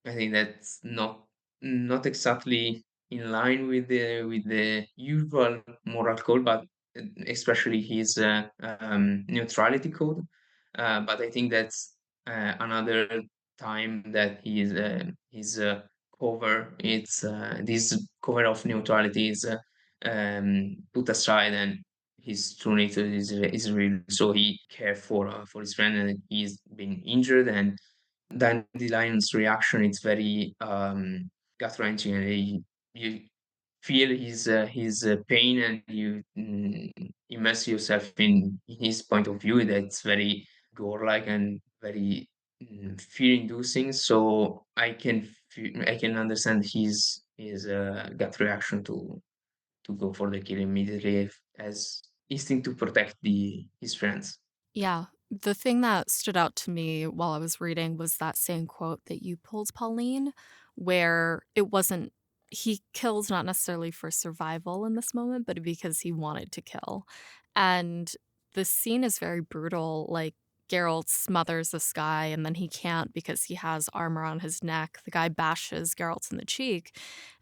I think that's not exactly in line with the usual moral code, but especially his neutrality code. But I think that's another time that his cover it's this cover of neutrality is put aside, and his true nature is real. So he care for his friend, and he's been injured, and Dandelion's reaction it's very gut wrenching, and you feel his pain, and you immerse yourself in his point of view. That's very gore like and very fear inducing. So I can understand his gut reaction to go for the kill immediately as instinct to protect the his friends. Yeah. The thing that stood out to me while I was reading was that same quote that you pulled, Pauline, where it wasn't, he kills not necessarily for survival in this moment, but because he wanted to kill. And the scene is very brutal. Like, Geralt smothers this guy, and then he can't because he has armor on his neck. The guy bashes Geralt in the cheek,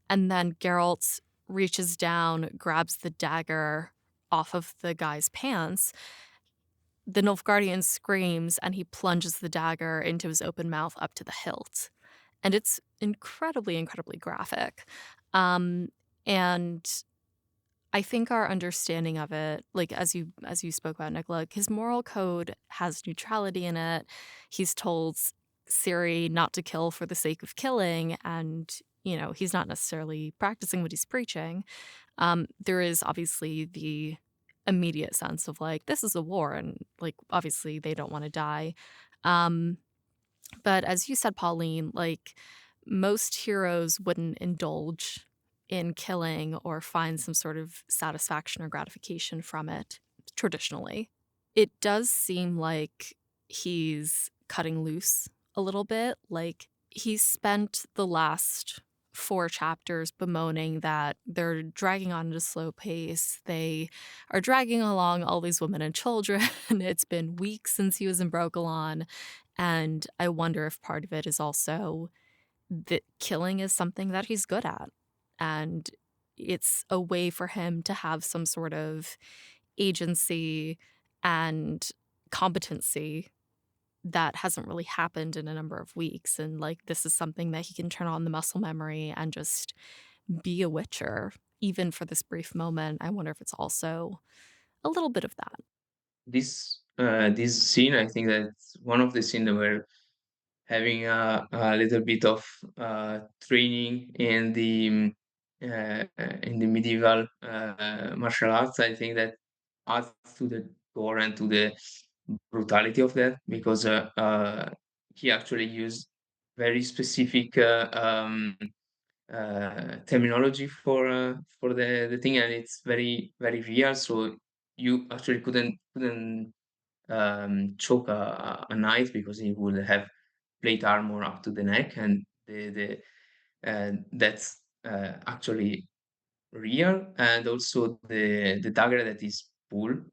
and then Geralt reaches down, grabs the dagger off of the guy's pants. The Nilfgaardian screams, and he plunges the dagger into his open mouth up to the hilt. And it's incredibly, incredibly graphic. And I think our understanding of it, like as you spoke about, Nicola, his moral code has neutrality in it. He's told Ciri not to kill for the sake of killing, and he's not necessarily practicing what he's preaching. There is obviously the immediate sense of like, this is a war, and like obviously they don't want to die. But as you said, Pauline, like most heroes wouldn't indulge in killing or find some sort of satisfaction or gratification from it traditionally. It does seem like he's cutting loose a little bit. Like he's spent the last 4 chapters bemoaning that they're dragging on at a slow pace. They are dragging along all these women and children. It's been weeks since he was in Brokilon. And I wonder if part of it is also that killing is something that he's good at. And it's a way for him to have some sort of agency and competency that hasn't really happened in a number of weeks. And like, this is something that he can turn on the muscle memory and just be a witcher, even for this brief moment. I wonder if it's also a little bit of that. This scene, I think that's one of the scenes where having a little bit of training in the medieval martial arts. I think that adds to the gore and to the brutality of that, because he actually used very specific terminology for the thing, and it's very very real. So you actually couldn't choke a knight because he would have plate armor up to the neck, and that's actually real. And also the dagger that is pulled,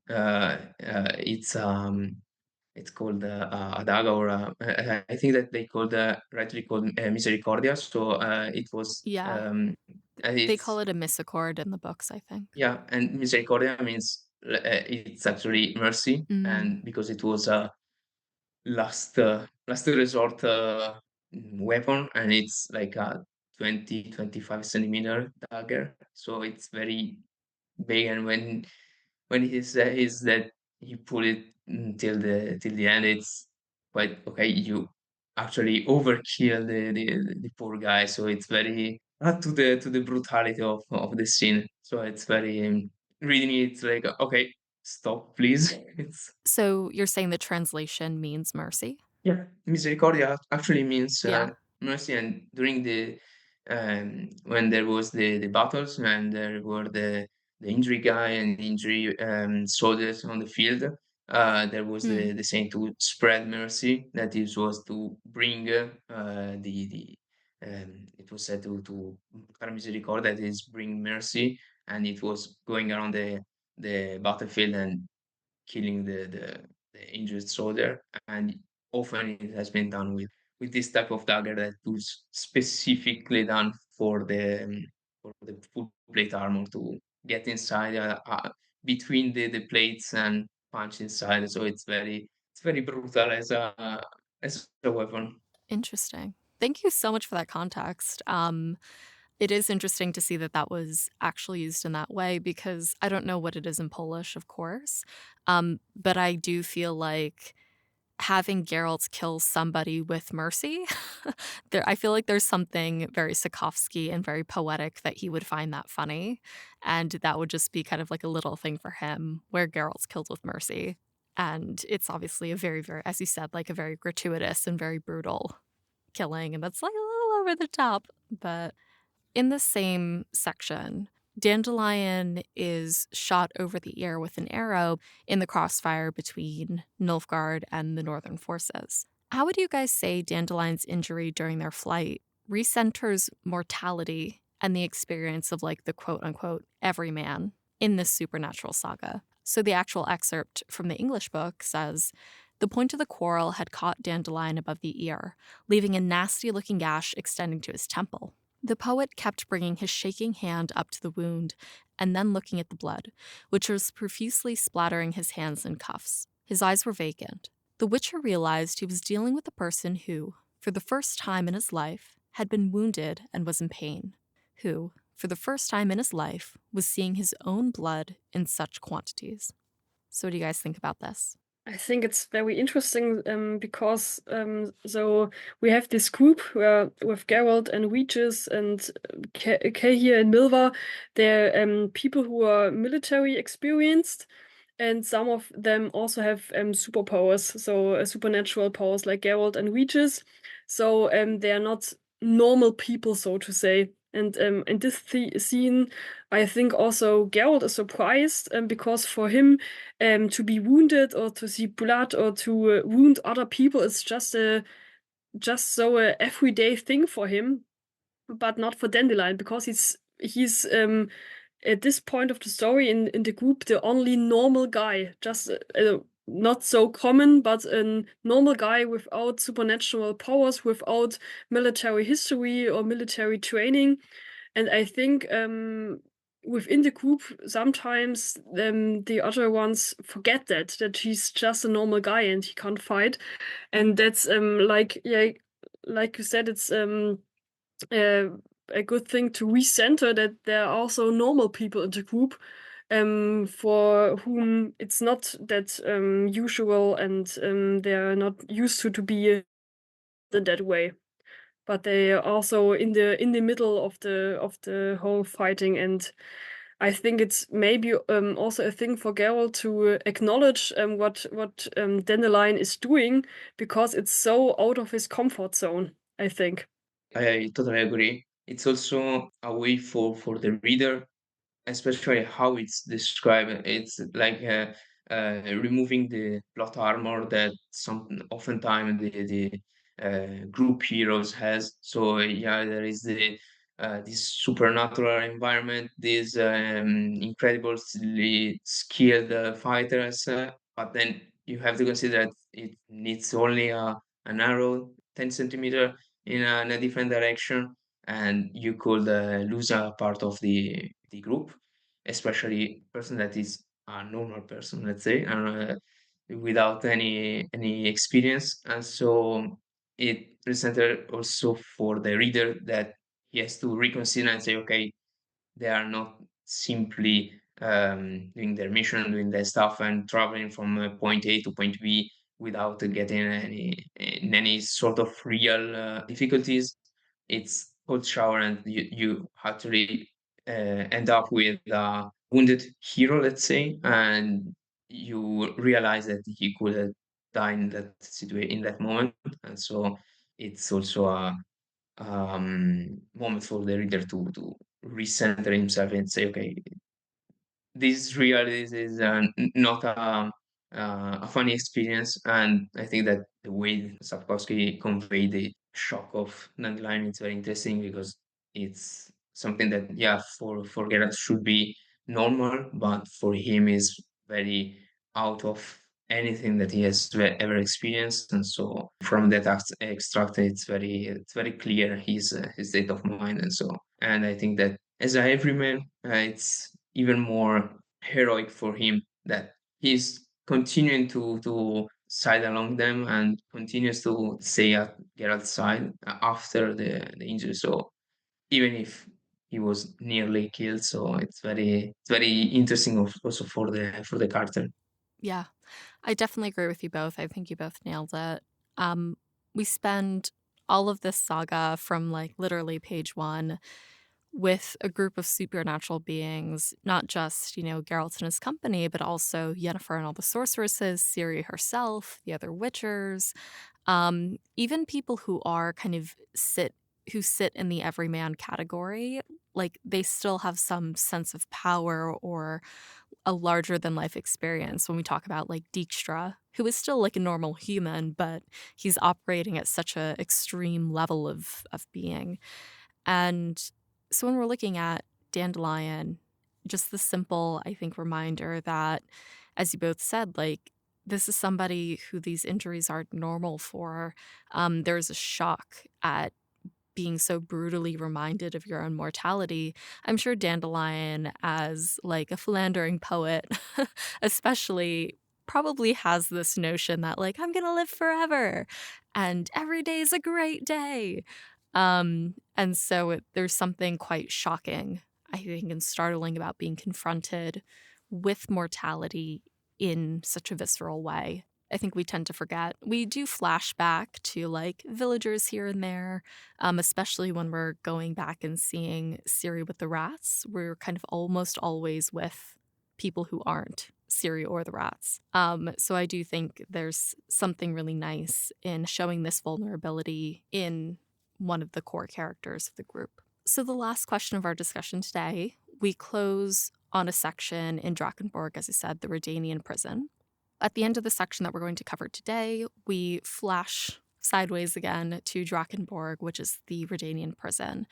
it's called a dagger, or I think that they called rightly called misericordia. So it was Yeah. and They call it's it a misericord in the books, I think. yeah, and misericordia means it's actually mercy, and because it was a last resort weapon, and it's like a 25 centimeter dagger, so it's very big. And when he's that he pull it till the end, it's quite okay. You actually overkill the poor guy, so it's very add to the brutality of the scene. So it's very reading it's like okay, stop please. It's So you're saying the translation means mercy? yeah, misericordia actually means Yeah. mercy. And during the when there was the battles, and there were the injury guy and the injury soldiers on the field, there was the saying to spread mercy, that is was to bring it was said to fare misericordia, that is bring mercy, and it was going around the battlefield and killing the injured soldier. And often it has been done with this type of dagger that was specifically done for the full plate armor to get inside between the plates and punch inside. So it's very brutal as a weapon. Interesting. Thank you so much for that context. It is interesting to see that that was actually used in that way, because I don't know what it is in Polish, of course, but I do feel like having Geralt kill somebody with mercy, I feel like there's something very Sapkowski and very poetic that he would find that funny, and that would just be kind of like a little thing for him where Geralt's killed with mercy. And it's obviously a very, very, as you said, like a very gratuitous and very brutal killing, and that's like a little over the top. But in the same section, Dandelion is shot over the ear with an arrow in the crossfire between Nilfgaard and the northern forces. How would you guys say Dandelion's injury during their flight recenters mortality and the experience of like the quote-unquote everyman in this supernatural saga? So the actual excerpt from the English book says, "The point of the quarrel had caught Dandelion above the ear, leaving a nasty-looking gash extending to his temple. The poet kept bringing his shaking hand up to the wound and then looking at the blood, which was profusely splattering his hands and cuffs. His eyes were vacant. The Witcher realized he was dealing with a person who, for the first time in his life, had been wounded and was in pain, who, for the first time in his life, was seeing his own blood in such quantities." So what do you guys think about this? I think it's very interesting because so we have this group with Geralt and Regis and Cahir and Milva. They're people who are military experienced, and some of them also have superpowers, so supernatural powers like Geralt and Regis. So they are not normal people, so to say. And in this scene, I think also Geralt is surprised because for him, to be wounded or to see blood or to wound other people is just a everyday thing for him, but not for Dandelion, because he's at this point of the story in the group the only normal guy, just not so common, but a normal guy without supernatural powers, without military history or military training. And I think within the group, sometimes the other ones forget that he's just a normal guy and he can't fight. And that's like you said, it's a good thing to recenter that there are also normal people in the group for whom it's not that usual, and they're not used to be in that way. But they are also in the middle of the whole fighting, and I think it's maybe also a thing for Geralt to acknowledge what Dandelion is doing, because it's so out of his comfort zone, I think. I totally agree. It's also a way for the reader, especially how it's described. It's like removing the plot armor that oftentimes the group heroes has. So yeah, there is this supernatural environment, these incredibly skilled fighters, but then you have to consider that it needs only an arrow 10 centimeter in a different direction, and you could lose a part of the group, especially a person that is a normal person, let's say, without any experience. And so it presented also for the reader that he has to reconsider and say, okay, they are not simply doing their mission, doing their stuff, and traveling from point A to point B without getting any sort of real difficulties. It's cold shower, and you actually end up with a wounded hero, let's say, and you realize that he could have died in that situation in that moment. And so it's also a moment for the reader to recenter himself and say, okay, this is real. This is not a funny experience. And I think that the way Sapkowski conveyed the shock of Dandelion is very interesting, because it's something that, yeah, for Geralt should be normal, but for him is very out of anything that he has ever experienced. And so from that extract, it's very clear his state of mind. And so, and I think that as a everyman, it's even more heroic for him that he's continuing to side along them and continues to stay at Geralt's side after the injury. So even if he was nearly killed, so it's very interesting also for the character. Yeah, I definitely agree with you both. I think you both nailed it. We spend all of this saga from like literally page 1 with a group of supernatural beings, not just, Geralt and his company, but also Yennefer and all the sorceresses, Ciri herself, the other witchers, even people who are kind of sit in the everyman category. Like they still have some sense of power or a larger than life experience when we talk about like Dijkstra, who is still like a normal human, but he's operating at such a extreme level of being. And so when we're looking at Dandelion, just the simple, I think, reminder that, as you both said, like this is somebody who these injuries aren't normal for. There's a shock at being so brutally reminded of your own mortality. I'm sure Dandelion, as like a philandering poet, especially, probably has this notion that like I'm gonna live forever and every day is a great day. And so there's something quite shocking, I think, and startling about being confronted with mortality in such a visceral way. I think we tend to forget. We do flash back to like villagers here and there, especially when we're going back and seeing Ciri with the rats. We're kind of almost always with people who aren't Ciri or the rats. So I do think there's something really nice in showing this vulnerability in one of the core characters of the group. So the last question of our discussion today, we close on a section in Drakkenborg, as I said, the Redanian prison. At the end of the section that we're going to cover today, we flash sideways again to Drakkenborg, which is the Redanian prison,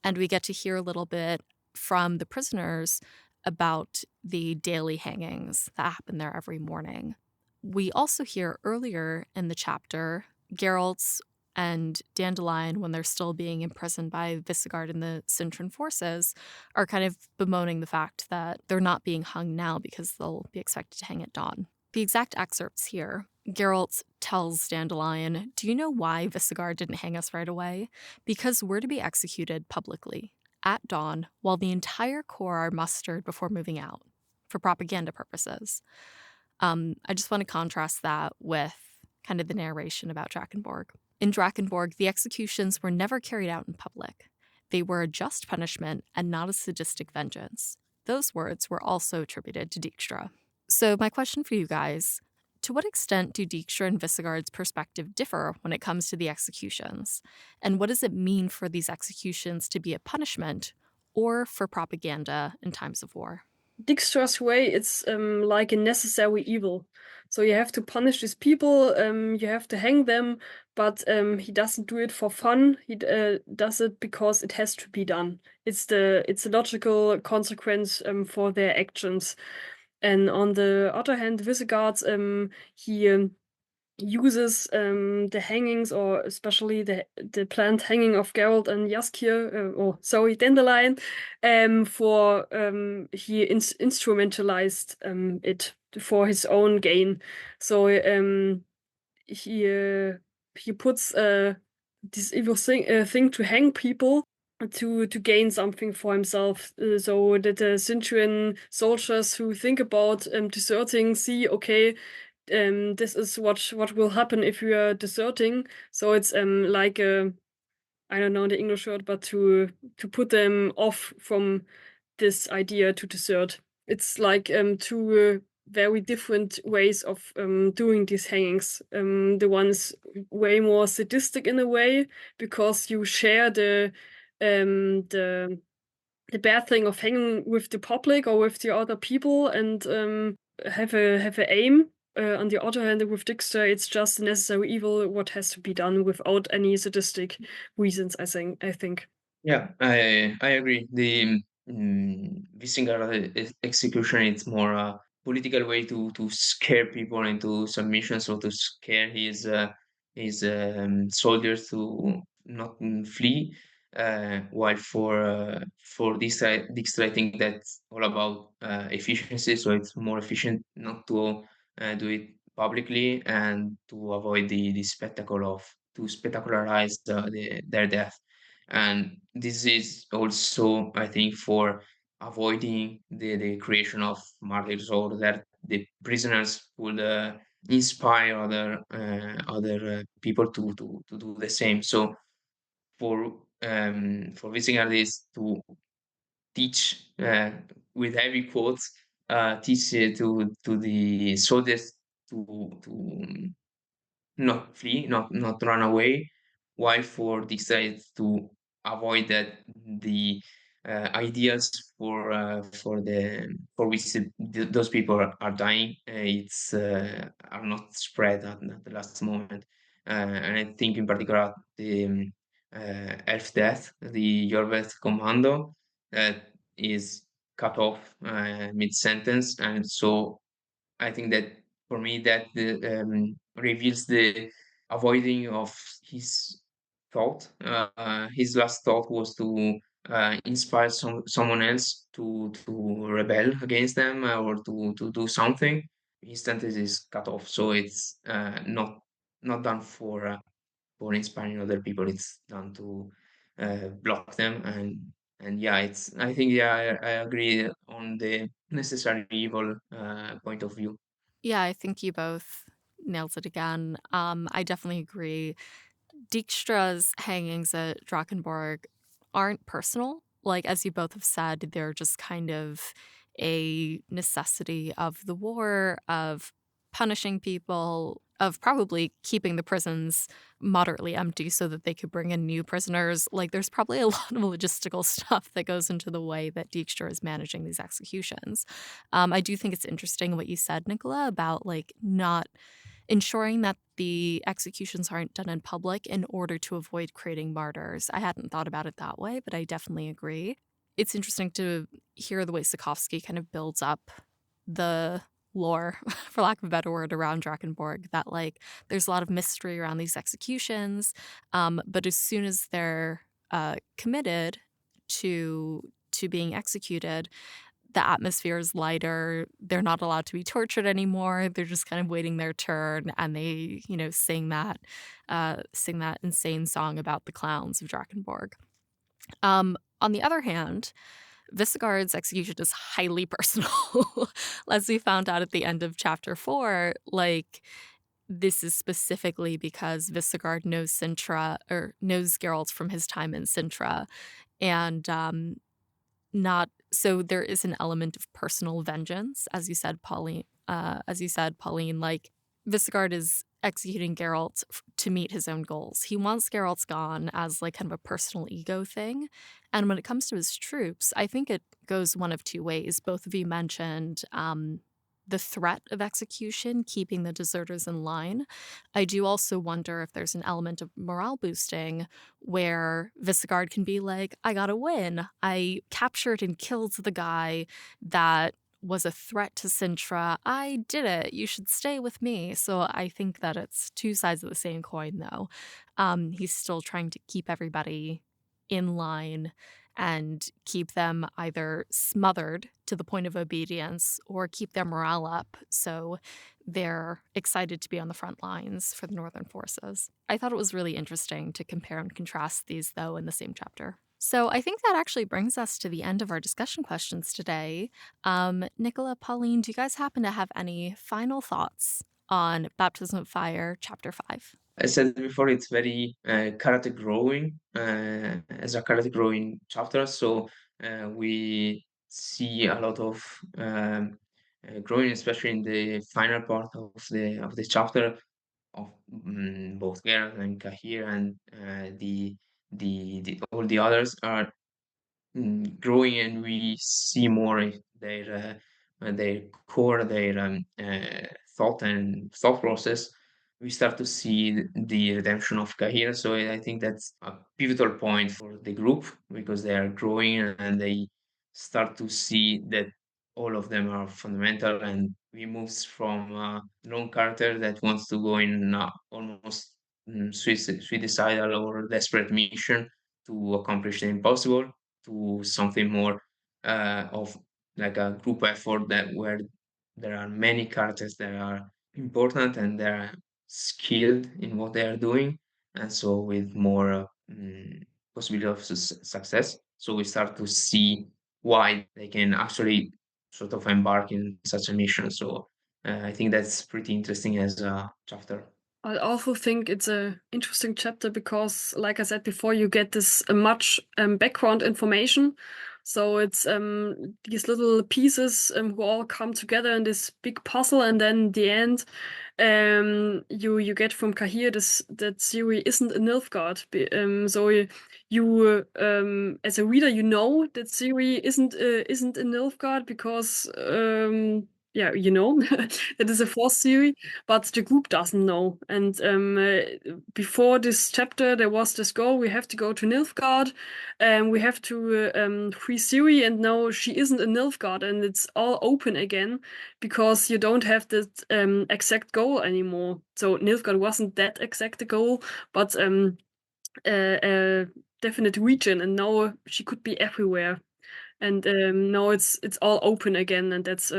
and we get to hear a little bit from the prisoners about the daily hangings that happen there every morning. We also hear earlier in the chapter, Geralt's and Dandelion, when they're still being imprisoned by Visigoth and the Cintran forces, are kind of bemoaning the fact that they're not being hung now because they'll be expected to hang at dawn. The exact excerpts here. Geralt tells Dandelion, "Do you know why Visigoth didn't hang us right away? Because we're to be executed publicly, at dawn, while the entire corps are mustered before moving out, for propaganda purposes." I just want to contrast that with kind of the narration about Drakkenborg. In Drakkenborg, the executions were never carried out in public. They were a just punishment and not a sadistic vengeance. Those words were also attributed to Dijkstra. So my question for you guys, to what extent do Dijkstra and Visigoth's perspective differ when it comes to the executions? And what does it mean for these executions to be a punishment or for propaganda in times of war? Dijkstra's way, it's like a necessary evil. So you have to punish these people, you have to hang them, but he doesn't do it for fun. He does it because it has to be done. It's a logical consequence for their actions. And on the other hand, Visigoth, he uses the hangings, or especially the planned hanging of Geralt and Jaskier, Dandelion, for he instrumentalized it for his own gain. So he puts this evil thing to hang people to gain something for himself, so that the Cintran soldiers who think about deserting see, okay, this is what will happen if we are deserting. So it's like I don't know the English word, but to put them off from this idea to desert. It's like two very different ways of doing these hangings. The one's way more sadistic in a way, because you share the bad thing of hanging with the public or with the other people, and have a aim on the other hand, with Dijkstra, it's just a necessary evil what has to be done without any sadistic reasons, I think. Yeah, I agree. The Visegrad execution, it's more a political way to scare people into submission, so to scare his soldiers to not flee. While for Dijkstra, I think that's all about efficiency. So it's more efficient not to do it publicly and to avoid the spectacle of to spectacularize their death. And this is also, I think, for avoiding the creation of martyrs, or that the prisoners would inspire other people to do the same. So for Visegrad is to teach, with heavy quotes, teach to the soldiers to not flee, not run away, while for this side to avoid that the ideas for which those people are dying, it's are not spread at the last moment. And I think in particular the Elf Death, the Jorvet Commando, that is cut off mid sentence, and so I think that for me that reveals the avoiding of his thought. His last thought was to inspire someone else to rebel against them, or to do something. His sentence is cut off, so it's not done for inspiring other people. It's done to block them, and yeah, it's I think yeah I agree on the necessary evil point of view. Yeah, I think you both nailed it again. I definitely agree. Dijkstra's hangings at Drakkenborg aren't personal. Like, as you both have said, they're just kind of a necessity of the war, of punishing people, of probably keeping the prisons moderately empty so that they could bring in new prisoners. Like, there's probably a lot of logistical stuff that goes into the way that Dijkstra is managing these executions. I do think it's interesting what you said, Nicola, about like not ensuring that the executions aren't done in public in order to avoid creating martyrs. I hadn't thought about it that way, but I definitely agree. It's interesting to hear the way Sapkowski kind of builds up the lore, for lack of a better word, around Drakkenborg, that like there's a lot of mystery around these executions, but as soon as they're committed to being executed, the atmosphere is lighter. They're not allowed to be tortured anymore. They're just kind of waiting their turn, and they, sing that insane song about the clowns of Drakkenborg. On the other hand, Visegard's execution is highly personal. As we found out at the end of chapter 4, like, this is specifically because Visegard knows Sintra, or knows Geralt from his time in Sintra, and not so there is an element of personal vengeance, as you said, Pauline. Like, Visegard is executing Geralt to meet his own goals. He wants Geralt gone as like kind of a personal ego thing. And when it comes to his troops, I think it goes one of two ways. Both of you mentioned the threat of execution, keeping the deserters in line. I do also wonder if there's an element of morale boosting where Visegard can be like, I gotta win. I captured and killed the guy that was a threat to Sintra. I did it. You should stay with me. So I think that it's two sides of the same coin, though. He's still trying to keep everybody in line and keep them either smothered to the point of obedience or keep their morale up so they're excited to be on the front lines for the Northern forces. I thought it was really interesting to compare and contrast these, though, in the same chapter. So I think that actually brings us to the end of our discussion questions today. Nicola, Pauline, do you guys happen to have any final thoughts on Baptism of Fire, Chapter 5? I said before, it's very character growing, as a character growing chapter. So we see a lot of growing, especially in the final part of the chapter, of both Geralt and Kahir, and the all the others are growing, and we see more their core, their thought and thought process, we start to see the redemption of Kahir. So I think that's a pivotal point for the group because they are growing and they start to see that all of them are fundamental, and we move from a lone character that wants to go in almost suicidal or desperate mission to accomplish the impossible to something more of like a group effort that where there are many characters that are important and they're skilled in what they are doing, and so with more possibility of success. So we start to see why they can actually sort of embark in such a mission. So I think that's pretty interesting as a chapter. I also think it's a interesting chapter because, like I said before, you get this much background information. So it's these little pieces who all come together in this big puzzle, and then the end, you get from Kahir that Ciri isn't a Nilfgaard. So you as a reader, you know that Ciri isn't a Nilfgaard because yeah, you know that is a fourth Ciri, but the group doesn't know. And before this chapter, there was this goal: we have to go to Nilfgaard, and we have to free Ciri. And now she isn't a Nilfgaard, and it's all open again because you don't have that exact goal anymore. So Nilfgaard wasn't that exact goal, but a definite region, and now she could be everywhere. And now it's all open again, and that's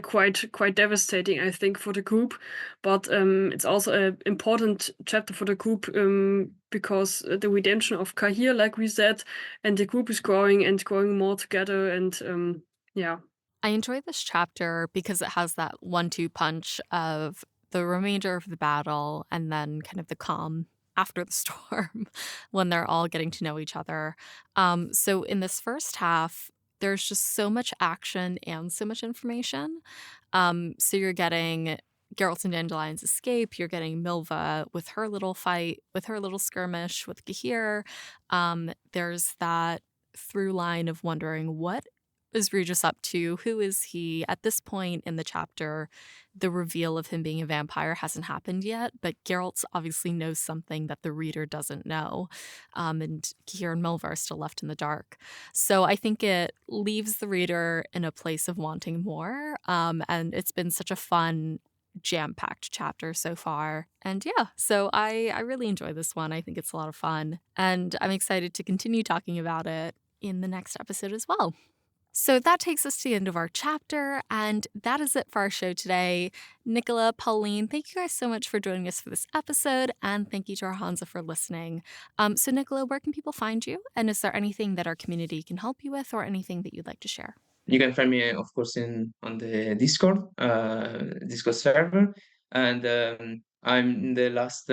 quite devastating, I think, for the group. But it's also an important chapter for the group because the redemption of Kahir, like we said, and the group is growing and growing more together. And yeah. I enjoy this chapter because it has that 1-2 punch of the remainder of the battle and then kind of the calm after the storm when they're all getting to know each other. So in this first half, there's just so much action and so much information. So you're getting Geralt and Dandelion's escape. You're getting Milva with her little fight, with her little skirmish with Kahir. There's that through line of wondering, what is Regis up to? Who is he? At this point in the chapter, the reveal of him being a vampire hasn't happened yet, but Geralt obviously knows something that the reader doesn't know, and Kahir and Milva are still left in the dark. So I think it leaves the reader in a place of wanting more, and it's been such a fun, jam-packed chapter so far. And yeah, so I really enjoy this one. I think it's a lot of fun, and I'm excited to continue talking about it in the next episode as well. So that takes us to the end of our chapter, and that is it for our show today. Nicola, Pauline, thank you guys so much for joining us for this episode, and thank you to our Hansa for listening. So Nicola, where can people find you? And is there anything that our community can help you with or anything that you'd like to share? You can find me, of course, on the Discord server, and I'm in the last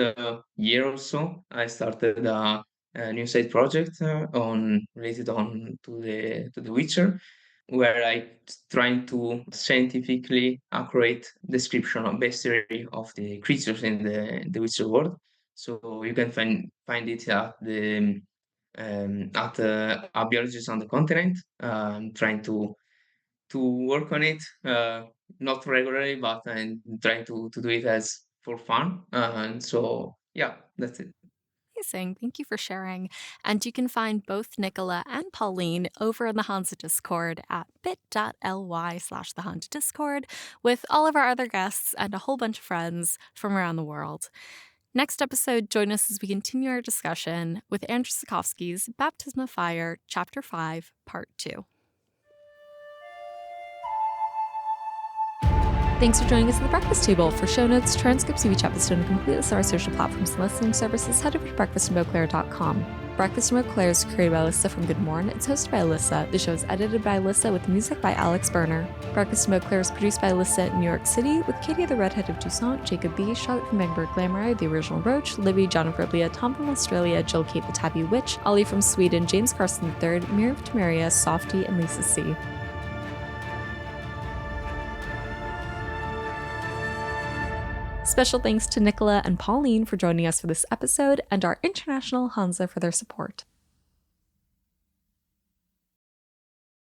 year or so. I started a new side project related to the Witcher, where I trying to scientifically accurate description of bestiary of the creatures in the Witcher world. So you can find it at the at a biologist on the continent. I'm trying to work on it, not regularly, but I'm trying to do it as for fun. And so, yeah, that's it. Amazing. Thank you for sharing. And you can find both Nicola and Pauline over in the Hansa Discord at bit.ly/the Hansa Discord with all of our other guests and a whole bunch of friends from around the world. Next episode, join us as we continue our discussion with Andrzej Sapkowski's Baptism of Fire, Chapter 5, Part 2. Thanks for joining us at the Breakfast Table. For show notes, transcripts of each episode, and complete list of our social platforms and listening services, head over to breakfastandbeauclair.com. Breakfast and Beauclair is created by Alyssa from Good Morn. It's hosted by Alyssa. The show is edited by Alyssa with music by Alex Berner. Breakfast and Beauclair is produced by Alyssa in New York City with Katie the Redhead of Toussaint, Jacob B., Charlotte from Egberg Glamour, the original Roach, Libby, Jonathan Leah, Tom from Australia, Jill Kate the Tabby Witch, Ollie from Sweden, James Carson III, Miriam Tamaria, Softy, and Lisa C. Special thanks to Nicola and Pauline for joining us for this episode, and our international Hansa for their support.